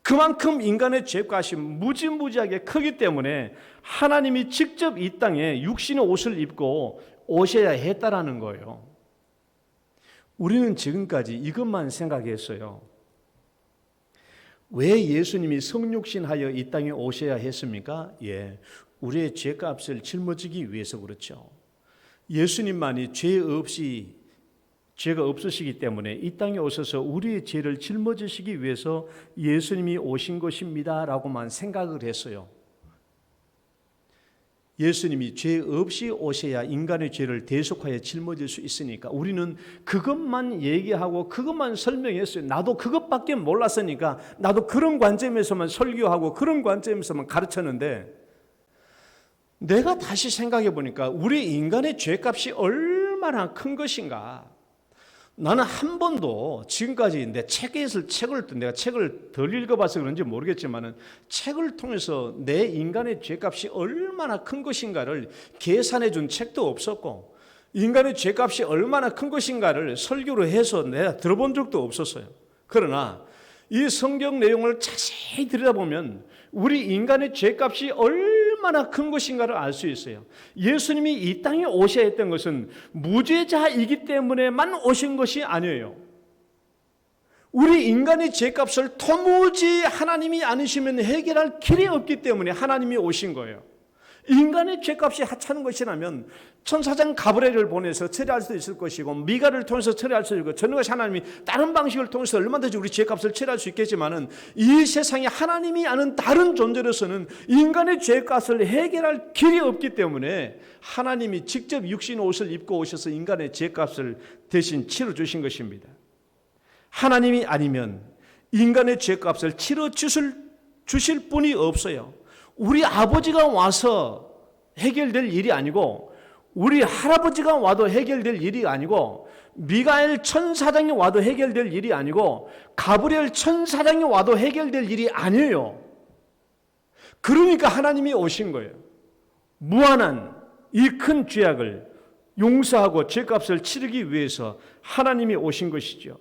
그만큼 인간의 죄값이 무지무지하게 크기 때문에 하나님이 직접 이 땅에 육신의 옷을 입고 오셔야 했다라는 거예요. 우리는 지금까지 이것만 생각했어요. 왜 예수님이 성육신하여 이 땅에 오셔야 했습니까? 우리의 죄값을 짊어지기 위해서 그렇죠. 예수님만이 죄가 없으시기 때문에 이 땅에 오셔서 우리의 죄를 짊어지시기 위해서 예수님이 오신 것입니다 라고만 생각을 했어요. 예수님이 죄 없이 오셔야 인간의 죄를 대속하여 짊어질 수 있으니까 우리는 그것만 얘기하고 그것만 설명했어요. 나도 그것밖에 몰랐으니까 나도 그런 관점에서만 설교하고 그런 관점에서만 가르쳤는데, 내가 다시 생각해 보니까 우리 인간의 죄값이 얼마나 큰 것인가. 나는 한 번도 지금까지 내가 책을 덜 읽어봐서 그런지 모르겠지만, 책을 통해서 내 인간의 죄값이 얼마나 큰 것인가를 계산해 준 책도 없었고, 인간의 죄값이 얼마나 큰 것인가를 설교로 해서 내가 들어본 적도 없었어요. 그러나 이 성경 내용을 자세히 들여다보면 우리 인간의 죄값이 얼마나 큰 것인가를 알 수 있어요. 예수님이 이 땅에 오셔야 했던 것은 무죄자이기 때문에만 오신 것이 아니에요. 우리 인간의 죄값을 도무지 하나님이 아니시면 해결할 길이 없기 때문에 하나님이 오신 거예요. 인간의 죄값이 하찮은 것이라면 천사장 가브리엘을 보내서 처리할 수 있을 것이고, 미가를 통해서 처리할 수 있고, 전능하신 하나님이 다른 방식을 통해서 얼마든지 우리 죄값을 처리할 수 있겠지만은, 이 세상에 하나님이 아는 다른 존재로서는 인간의 죄값을 해결할 길이 없기 때문에 하나님이 직접 육신 옷을 입고 오셔서 인간의 죄값을 대신 치러 주신 것입니다. 하나님이 아니면 인간의 죄값을 치러 주실 분이 없어요. 우리 아버지가 와서 해결될 일이 아니고, 우리 할아버지가 와도 해결될 일이 아니고, 미가엘 천사장이 와도 해결될 일이 아니고, 가브리엘 천사장이 와도 해결될 일이 아니에요. 그러니까 하나님이 오신 거예요. 무한한 이 큰 죄악을 용서하고 죄값을 치르기 위해서 하나님이 오신 것이죠.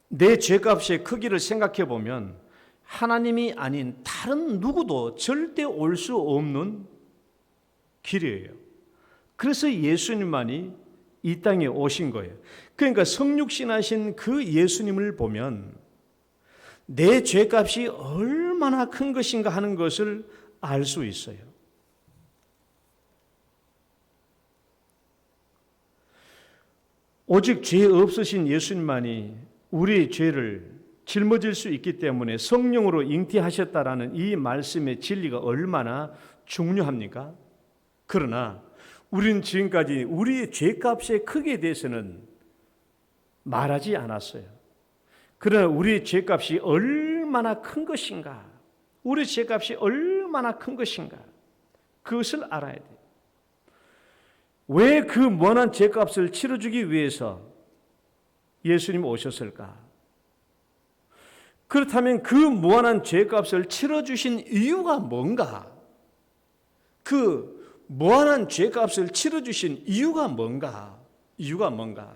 내 죄값의 크기를 생각해 보면 하나님이 아닌 다른 누구도 절대 올 수 없는 길이에요. 그래서 예수님만이 이 땅에 오신 거예요. 그러니까 성육신하신 그 예수님을 보면 내 죄값이 얼마나 큰 것인가 하는 것을 알 수 있어요. 오직 죄 없으신 예수님만이 우리의 죄를 짊어질 수 있기 때문에 성령으로 잉태하셨다라는 이 말씀의 진리가 얼마나 중요합니까? 그러나 우리는 지금까지 우리의 죄값의 크기에 대해서는 말하지 않았어요. 그러나 우리의 죄값이 얼마나 큰 것인가, 우리의 죄값이 얼마나 큰 것인가, 그것을 알아야 돼요. 왜 그 무한한 죄값을 치러주기 위해서 예수님이 오셨을까? 그렇다면 그 무한한 죄값을 치러주신 이유가 뭔가? 그 무한한 죄값을 치러주신 이유가 뭔가? 이유가 뭔가?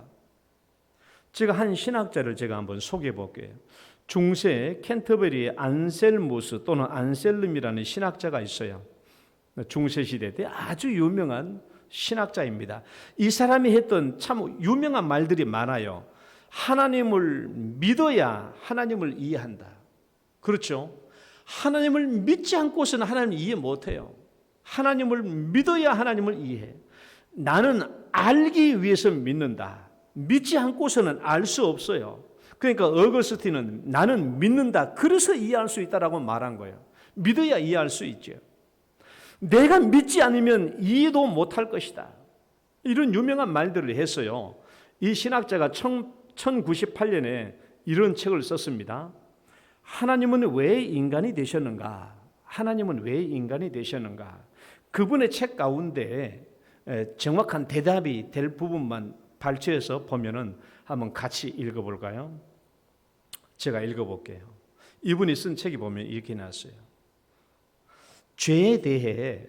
제가 한 신학자를 제가 한번 소개해 볼게요. 중세 캔터베리의 안셀무스 또는 안셀름이라는 신학자가 있어요. 중세 시대 때 아주 유명한 신학자입니다. 이 사람이 했던 참 유명한 말들이 많아요. 하나님을 믿어야 하나님을 이해한다. 그렇죠? 하나님을 믿지 않고서는 하나님을 이해 못해요. 하나님을 믿어야 하나님을 이해해. 나는 알기 위해서 믿는다. 믿지 않고서는 알 수 없어요. 그러니까 어거스틴은 나는 믿는다. 그래서 이해할 수 있다라고 말한 거예요. 믿어야 이해할 수 있죠. 내가 믿지 않으면 이해도 못할 것이다. 이런 유명한 말들을 했어요. 이 신학자가 1098년에 이런 책을 썼습니다. 하나님은 왜 인간이 되셨는가? 하나님은 왜 인간이 되셨는가? 그분의 책 가운데 정확한 대답이 될 부분만 발췌해서 보면은 한번 같이 읽어볼까요? 제가 읽어볼게요. 이분이 쓴 책이 보면 이렇게 나왔어요. 죄에 대해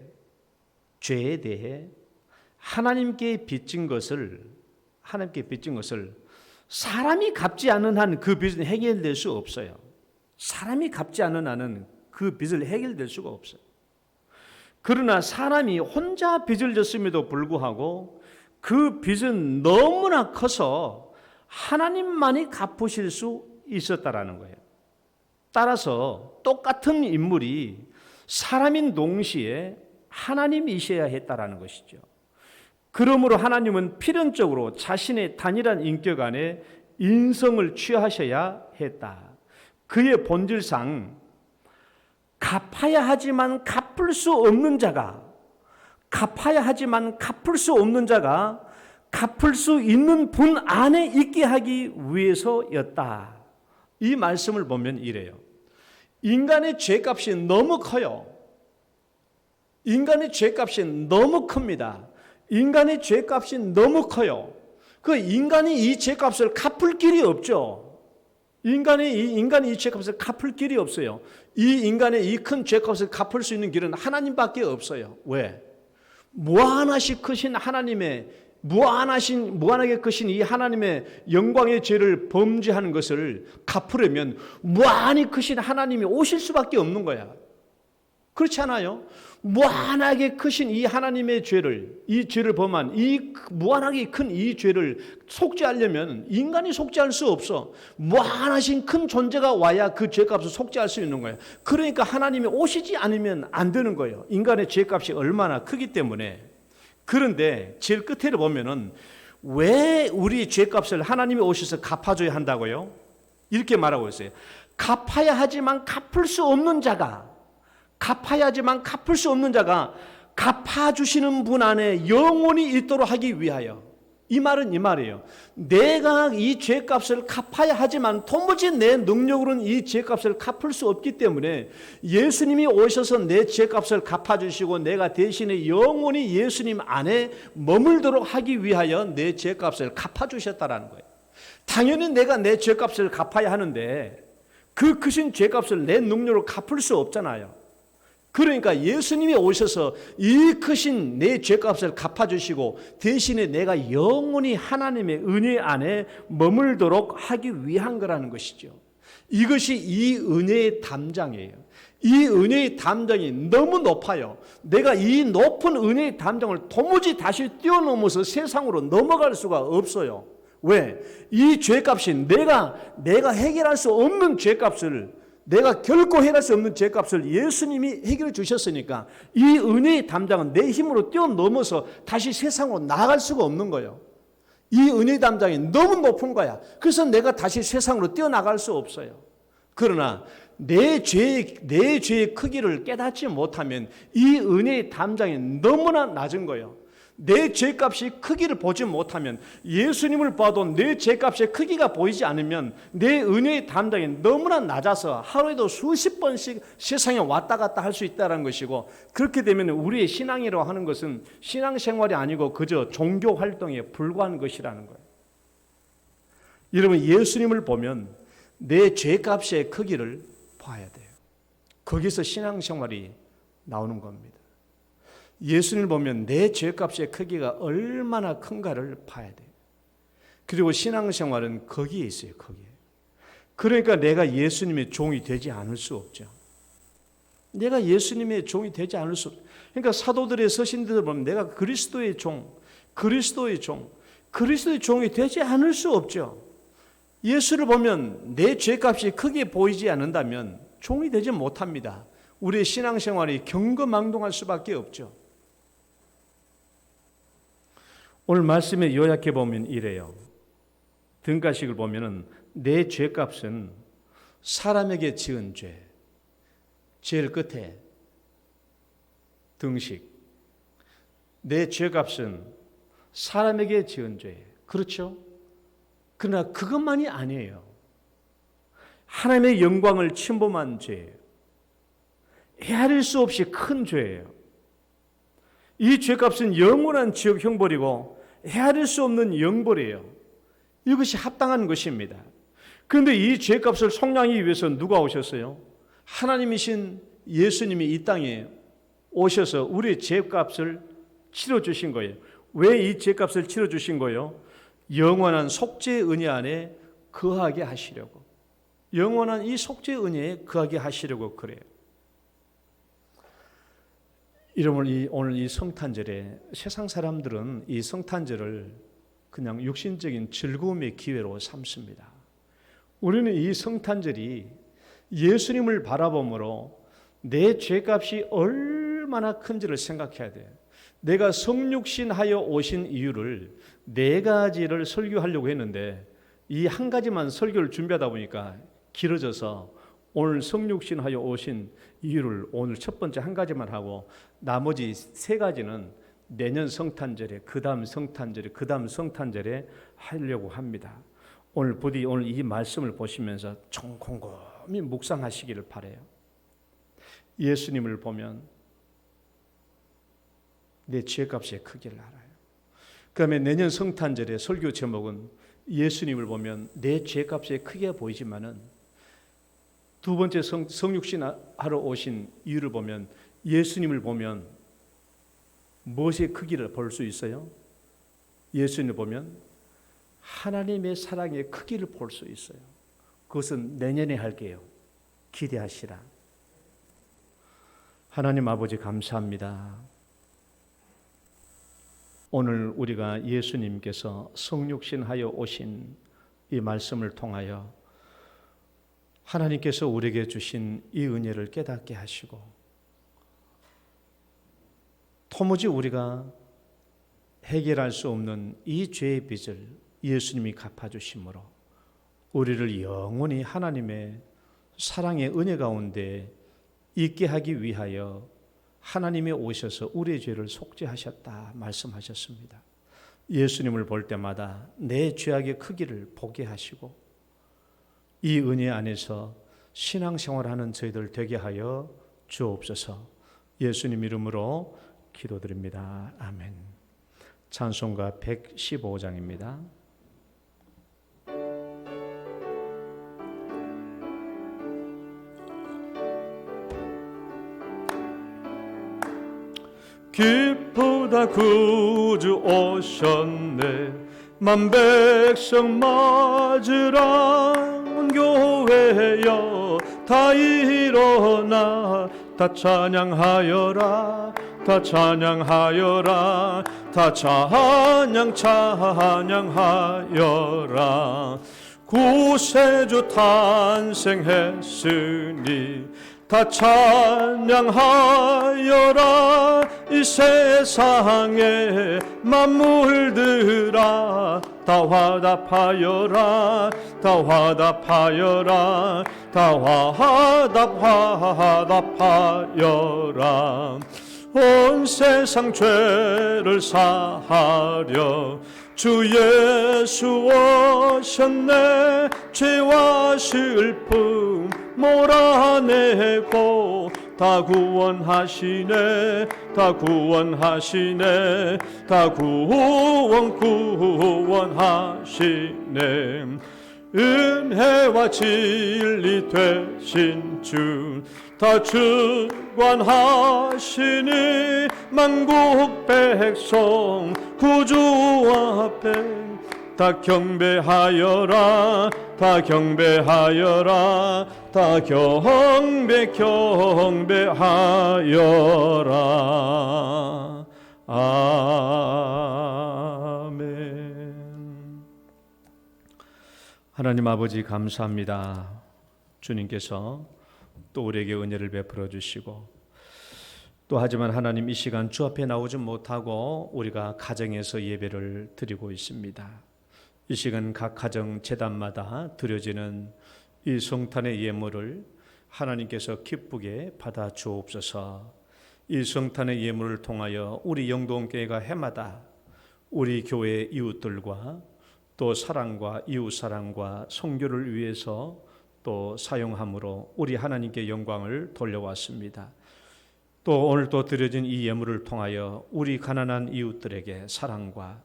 하나님께 빚진 것을 사람이 갚지 않은 한 그 빚은 해결될 수 없어요. 사람이 갚지 않은 한은 그 빚을 해결될 수가 없어요. 그러나 사람이 혼자 빚을 졌음에도 불구하고 그 빚은 너무나 커서 하나님만이 갚으실 수 있었다라는 거예요. 따라서 똑같은 인물이 사람인 동시에 하나님이셔야 했다라는 것이죠. 그러므로 하나님은 필연적으로 자신의 단일한 인격 안에 인성을 취하셔야 했다. 그의 본질상 갚아야 하지만 갚을 수 없는 자가 갚을 수 있는 분 안에 있게 하기 위해서였다. 이 말씀을 보면 이래요. 인간의 죄값이 너무 커요. 인간의 죄값이 너무 큽니다. 인간의 죄값이 너무 커요. 그 인간이 이 죄값을 갚을 길이 없죠. 인간이 이 죄값을 갚을 길이 없어요. 이 인간의 이 큰 죄값을 갚을 수 있는 길은 하나님밖에 없어요. 왜? 무한하게 크신 이 하나님의 영광의 죄를 범죄하는 것을 갚으려면 무한히 크신 하나님이 오실 수밖에 없는 거야. 그렇지 않아요? 무한하게 크신 이 하나님의 이 죄를 범한 이 무한하게 큰 이 죄를 속죄하려면 인간이 속죄할 수 없어. 무한하신 큰 존재가 와야 그 죄값을 속죄할 수 있는 거예요. 그러니까 하나님이 오시지 않으면 안 되는 거예요. 인간의 죄값이 얼마나 크기 때문에. 그런데 제일 끝에를 보면은 왜 우리 죄값을 하나님이 오셔서 갚아줘야 한다고요? 이렇게 말하고 있어요. 갚아야 하지만 갚을 수 없는 자가 갚아주시는 분 안에 영원히 있도록 하기 위하여. 이 말은 이 말이에요. 내가 이 죄값을 갚아야 하지만 도무지 내 능력으로는 이 죄값을 갚을 수 없기 때문에 예수님이 오셔서 내 죄값을 갚아주시고 내가 대신에 영원히 예수님 안에 머물도록 하기 위하여 내 죄값을 갚아주셨다라는 거예요. 당연히 내가 내 죄값을 갚아야 하는데 그 크신 죄값을 내 능력으로 갚을 수 없잖아요. 그러니까 예수님이 오셔서 이 크신 내 죄값을 갚아주시고 대신에 내가 영원히 하나님의 은혜 안에 머물도록 하기 위한 거라는 것이죠. 이것이 이 은혜의 담장이에요. 이 은혜의 담장이 너무 높아요. 내가 이 높은 은혜의 담장을 도무지 다시 뛰어넘어서 세상으로 넘어갈 수가 없어요. 왜? 이 죄값이 내가 해결할 수 없는 죄값을 내가 결코 해결할 수 없는 죄값을 예수님이 해결해 주셨으니까 이 은혜의 담장은 내 힘으로 뛰어넘어서 다시 세상으로 나아갈 수가 없는 거예요. 이 은혜의 담장이 너무 높은 거야. 그래서 내가 다시 세상으로 뛰어나갈 수 없어요. 그러나 내 죄의 크기를 깨닫지 못하면 이 은혜의 담장이 너무나 낮은 거예요. 내 죄값이 크기를 보지 못하면, 예수님을 봐도 내 죄값의 크기가 보이지 않으면 내 은혜의 담당이 너무나 낮아서 하루에도 수십 번씩 세상에 왔다 갔다 할 수 있다는 것이고, 그렇게 되면 우리의 신앙이라고 하는 것은 신앙생활이 아니고 그저 종교 활동에 불과한 것이라는 거예요. 여러분, 예수님을 보면 내 죄값의 크기를 봐야 돼요. 거기서 신앙생활이 나오는 겁니다. 예수님을 보면 내 죄값의 크기가 얼마나 큰가를 봐야 돼요. 그리고 신앙생활은 거기에 있어요. 거기에. 그러니까 내가 예수님의 종이 되지 않을 수 없죠. 내가 예수님의 종이 되지 않을 수 없죠. 그러니까 사도들의 서신들을 보면 내가 그리스도의 종, 그리스도의 종이 되지 않을 수 없죠. 예수를 보면 내 죄값이 크게 보이지 않는다면 종이 되지 못합니다. 우리의 신앙생활이 경거망동할 수밖에 없죠. 오늘 말씀에 요약해 보면 이래요. 등가식을 보면은 내 죄값은 사람에게 지은 죄, 제일 끝에 등식. 내 죄값은 사람에게 지은 죄. 그렇죠? 그러나 그것만이 아니에요. 하나님의 영광을 침범한 죄예요. 헤아릴 수 없이 큰 죄예요. 이 죄값은 영원한 지옥 형벌이고 헤아릴 수 없는 영벌이에요. 이것이 합당한 것입니다. 그런데 이 죄값을 속량하기 위해서 누가 오셨어요? 하나님이신 예수님이 이 땅에 오셔서 우리의 죄값을 치러주신 거예요. 왜 이 죄값을 치러주신 거예요? 영원한 속죄의 은혜 안에 거하게 하시려고. 영원한 이 속죄의 은혜에 거하게 하시려고 그래요. 여러분, 오늘 이 성탄절에 세상 사람들은 이 성탄절을 그냥 육신적인 즐거움의 기회로 삼습니다. 우리는 이 성탄절이 예수님을 바라봄으로 내 죄값이 얼마나 큰지를 생각해야 돼요. 내가 성육신하여 오신 이유를 네 가지를 설교하려고 했는데 이 한 가지만 설교를 준비하다 보니까 길어져서 오늘 성육신하여 오신 이유를 오늘 첫 번째 한 가지만 하고 나머지 세 가지는 내년 성탄절에, 그 다음 성탄절에, 그 다음 성탄절에 하려고 합니다. 오늘 부디 오늘 이 말씀을 보시면서 좀 곰곰이 묵상하시기를 바라요. 예수님을 보면 내 죄값의 크기를 알아요. 그다음에 내년 성탄절의 설교 제목은 예수님을 보면 내 죄값의 크게 보이지만은 두 번째 성육신 하러 오신 이유를 보면 예수님을 보면 무엇의 크기를 볼 수 있어요? 예수님을 보면 하나님의 사랑의 크기를 볼 수 있어요. 그것은 내년에 할게요. 기대하시라. 하나님 아버지 감사합니다. 오늘 우리가 예수님께서 성육신하여 오신 이 말씀을 통하여 하나님께서 우리에게 주신 이 은혜를 깨닫게 하시고 도무지 우리가 해결할 수 없는 이 죄의 빚을 예수님이 갚아주심으로 우리를 영원히 하나님의 사랑의 은혜 가운데 있게 하기 위하여 하나님이 오셔서 우리의 죄를 속죄하셨다 말씀하셨습니다. 예수님을 볼 때마다 내 죄악의 크기를 보게 하시고 이 은혜 안에서 신앙생활하는 저희들 되게 하여 주옵소서. 예수님 이름으로 기도드립니다. 아멘. 찬송가 115장입니다. 기쁘다 구주 오셨네 만백성 맞으라 교회여 다 일어나 다 찬양하여라 다 찬양하여라 다 찬양하여라 구세주 탄생했으니 다 찬양하여라 이 세상의 만물들아 다 화답하여라 다 화답하여라 다 화답하여라 온 세상 죄를 사하려 주 예수 오셨네. 죄와 슬픔 몰아내고 다 구원하시네. 다 구원하시네. 다 구원하시네. 은혜와 진리 되신 주 다 주관하시니 만국 백성 구주 앞에 다 경배하여라. 다 경배하여라. 다 경배하여라. 아멘. 하나님 아버지 감사합니다. 주님께서 또 우리에게 은혜를 베풀어 주시고, 또 하지만 하나님 이 시간 주 앞에 나오지 못하고 우리가 가정에서 예배를 드리고 있습니다. 이 시간 각 가정 제단마다 드려지는 이 성탄의 예물을 하나님께서 기쁘게 받아 주옵소서. 이 성탄의 예물을 통하여 우리 영동교회가 해마다 우리 교회 이웃들과 또 사랑과 이웃사랑과 선교를 위해서 또 사용함으로 우리 하나님께 영광을 돌려왔습니다. 또 오늘 또 드려진 이 예물을 통하여 우리 가난한 이웃들에게 사랑과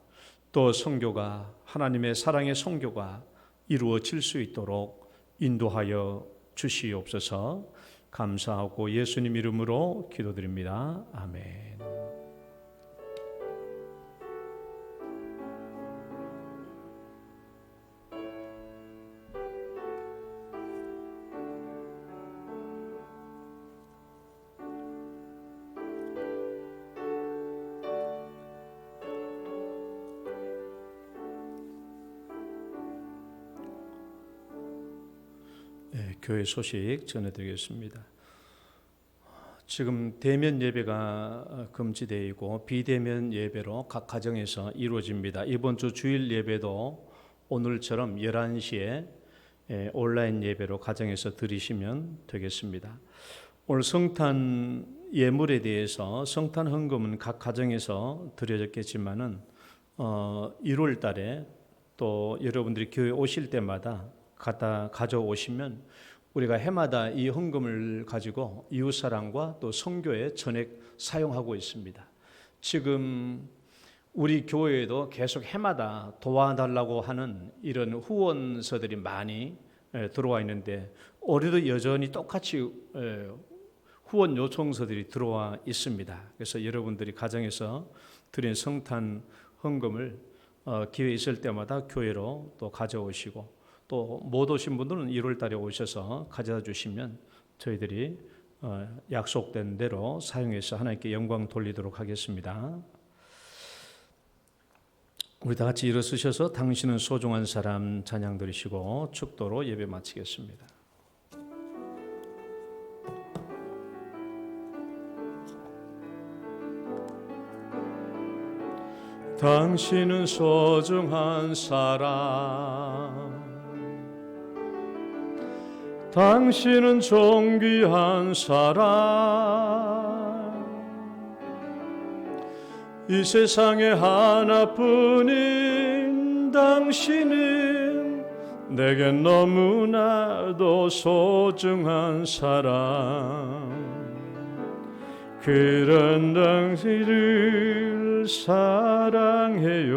또 선교가, 하나님의 사랑의 선교가 이루어질 수 있도록 인도하여 주시옵소서. 감사하고 예수님 이름으로 기도드립니다. 아멘. 교회 소식 전해드리겠습니다. 지금 대면 예배가 금지되어 있고 비대면 예배로 각 가정에서 이루어집니다. 이번 주 주일 예배도 오늘처럼 11시에 온라인 예배로 가정에서 드리시면 되겠습니다. 오늘 성탄 예물에 대해서, 성탄 헌금은 각 가정에서 드려졌겠지만은 1월 달에 또 여러분들이 교회 오실 때마다 갖다 가져오시면 우리가 해마다 이 헌금을 가지고 이웃사랑과 또 선교에 전액 사용하고 있습니다. 지금 우리 교회에도 계속 해마다 도와달라고 하는 이런 후원서들이 많이 들어와 있는데, 올해도 여전히 똑같이 후원 요청서들이 들어와 있습니다. 그래서 여러분들이 가정에서 드린 성탄 헌금을 기회 있을 때마다 교회로 또 가져오시고, 또 못 오신 분들은 1월 달에 오셔서 가져다 주시면 저희들이 약속된 대로 사용해서 하나님께 영광 돌리도록 하겠습니다. 우리 다 같이 일어서셔서 당신은 소중한 사람 찬양 드리시고 축도로 예배 마치겠습니다. 당신은 소중한 사람, 당신은 존귀한 사람, 이 세상에 하나뿐인 당신은 내겐 너무나도 소중한 사람. 그런 당신을 사랑해요.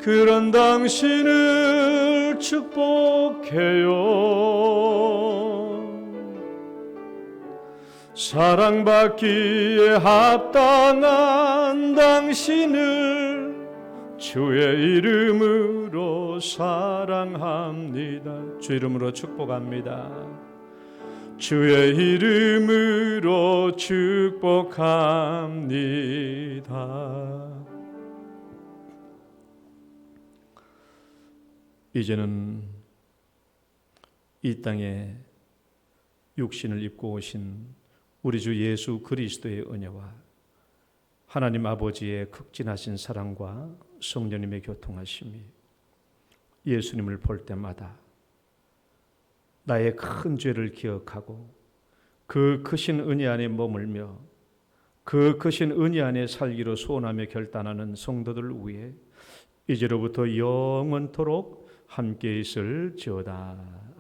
그런 당신을 축복해요. 사랑받기에 합당한 당신을 주의 이름으로 사랑합니다. 주 이름으로 축복합니다. 주의 이름으로 축복합니다. 이제는 이 땅에 육신을 입고 오신 우리 주 예수 그리스도의 은혜와 하나님 아버지의 극진하신 사랑과 성령님의 교통하심이 예수님을 볼 때마다 나의 큰 죄를 기억하고 그 크신 은혜 안에 머물며 그 크신 은혜 안에 살기로 소원하며 결단하는 성도들 위해 이제로부터 영원토록 함께 있을지어다.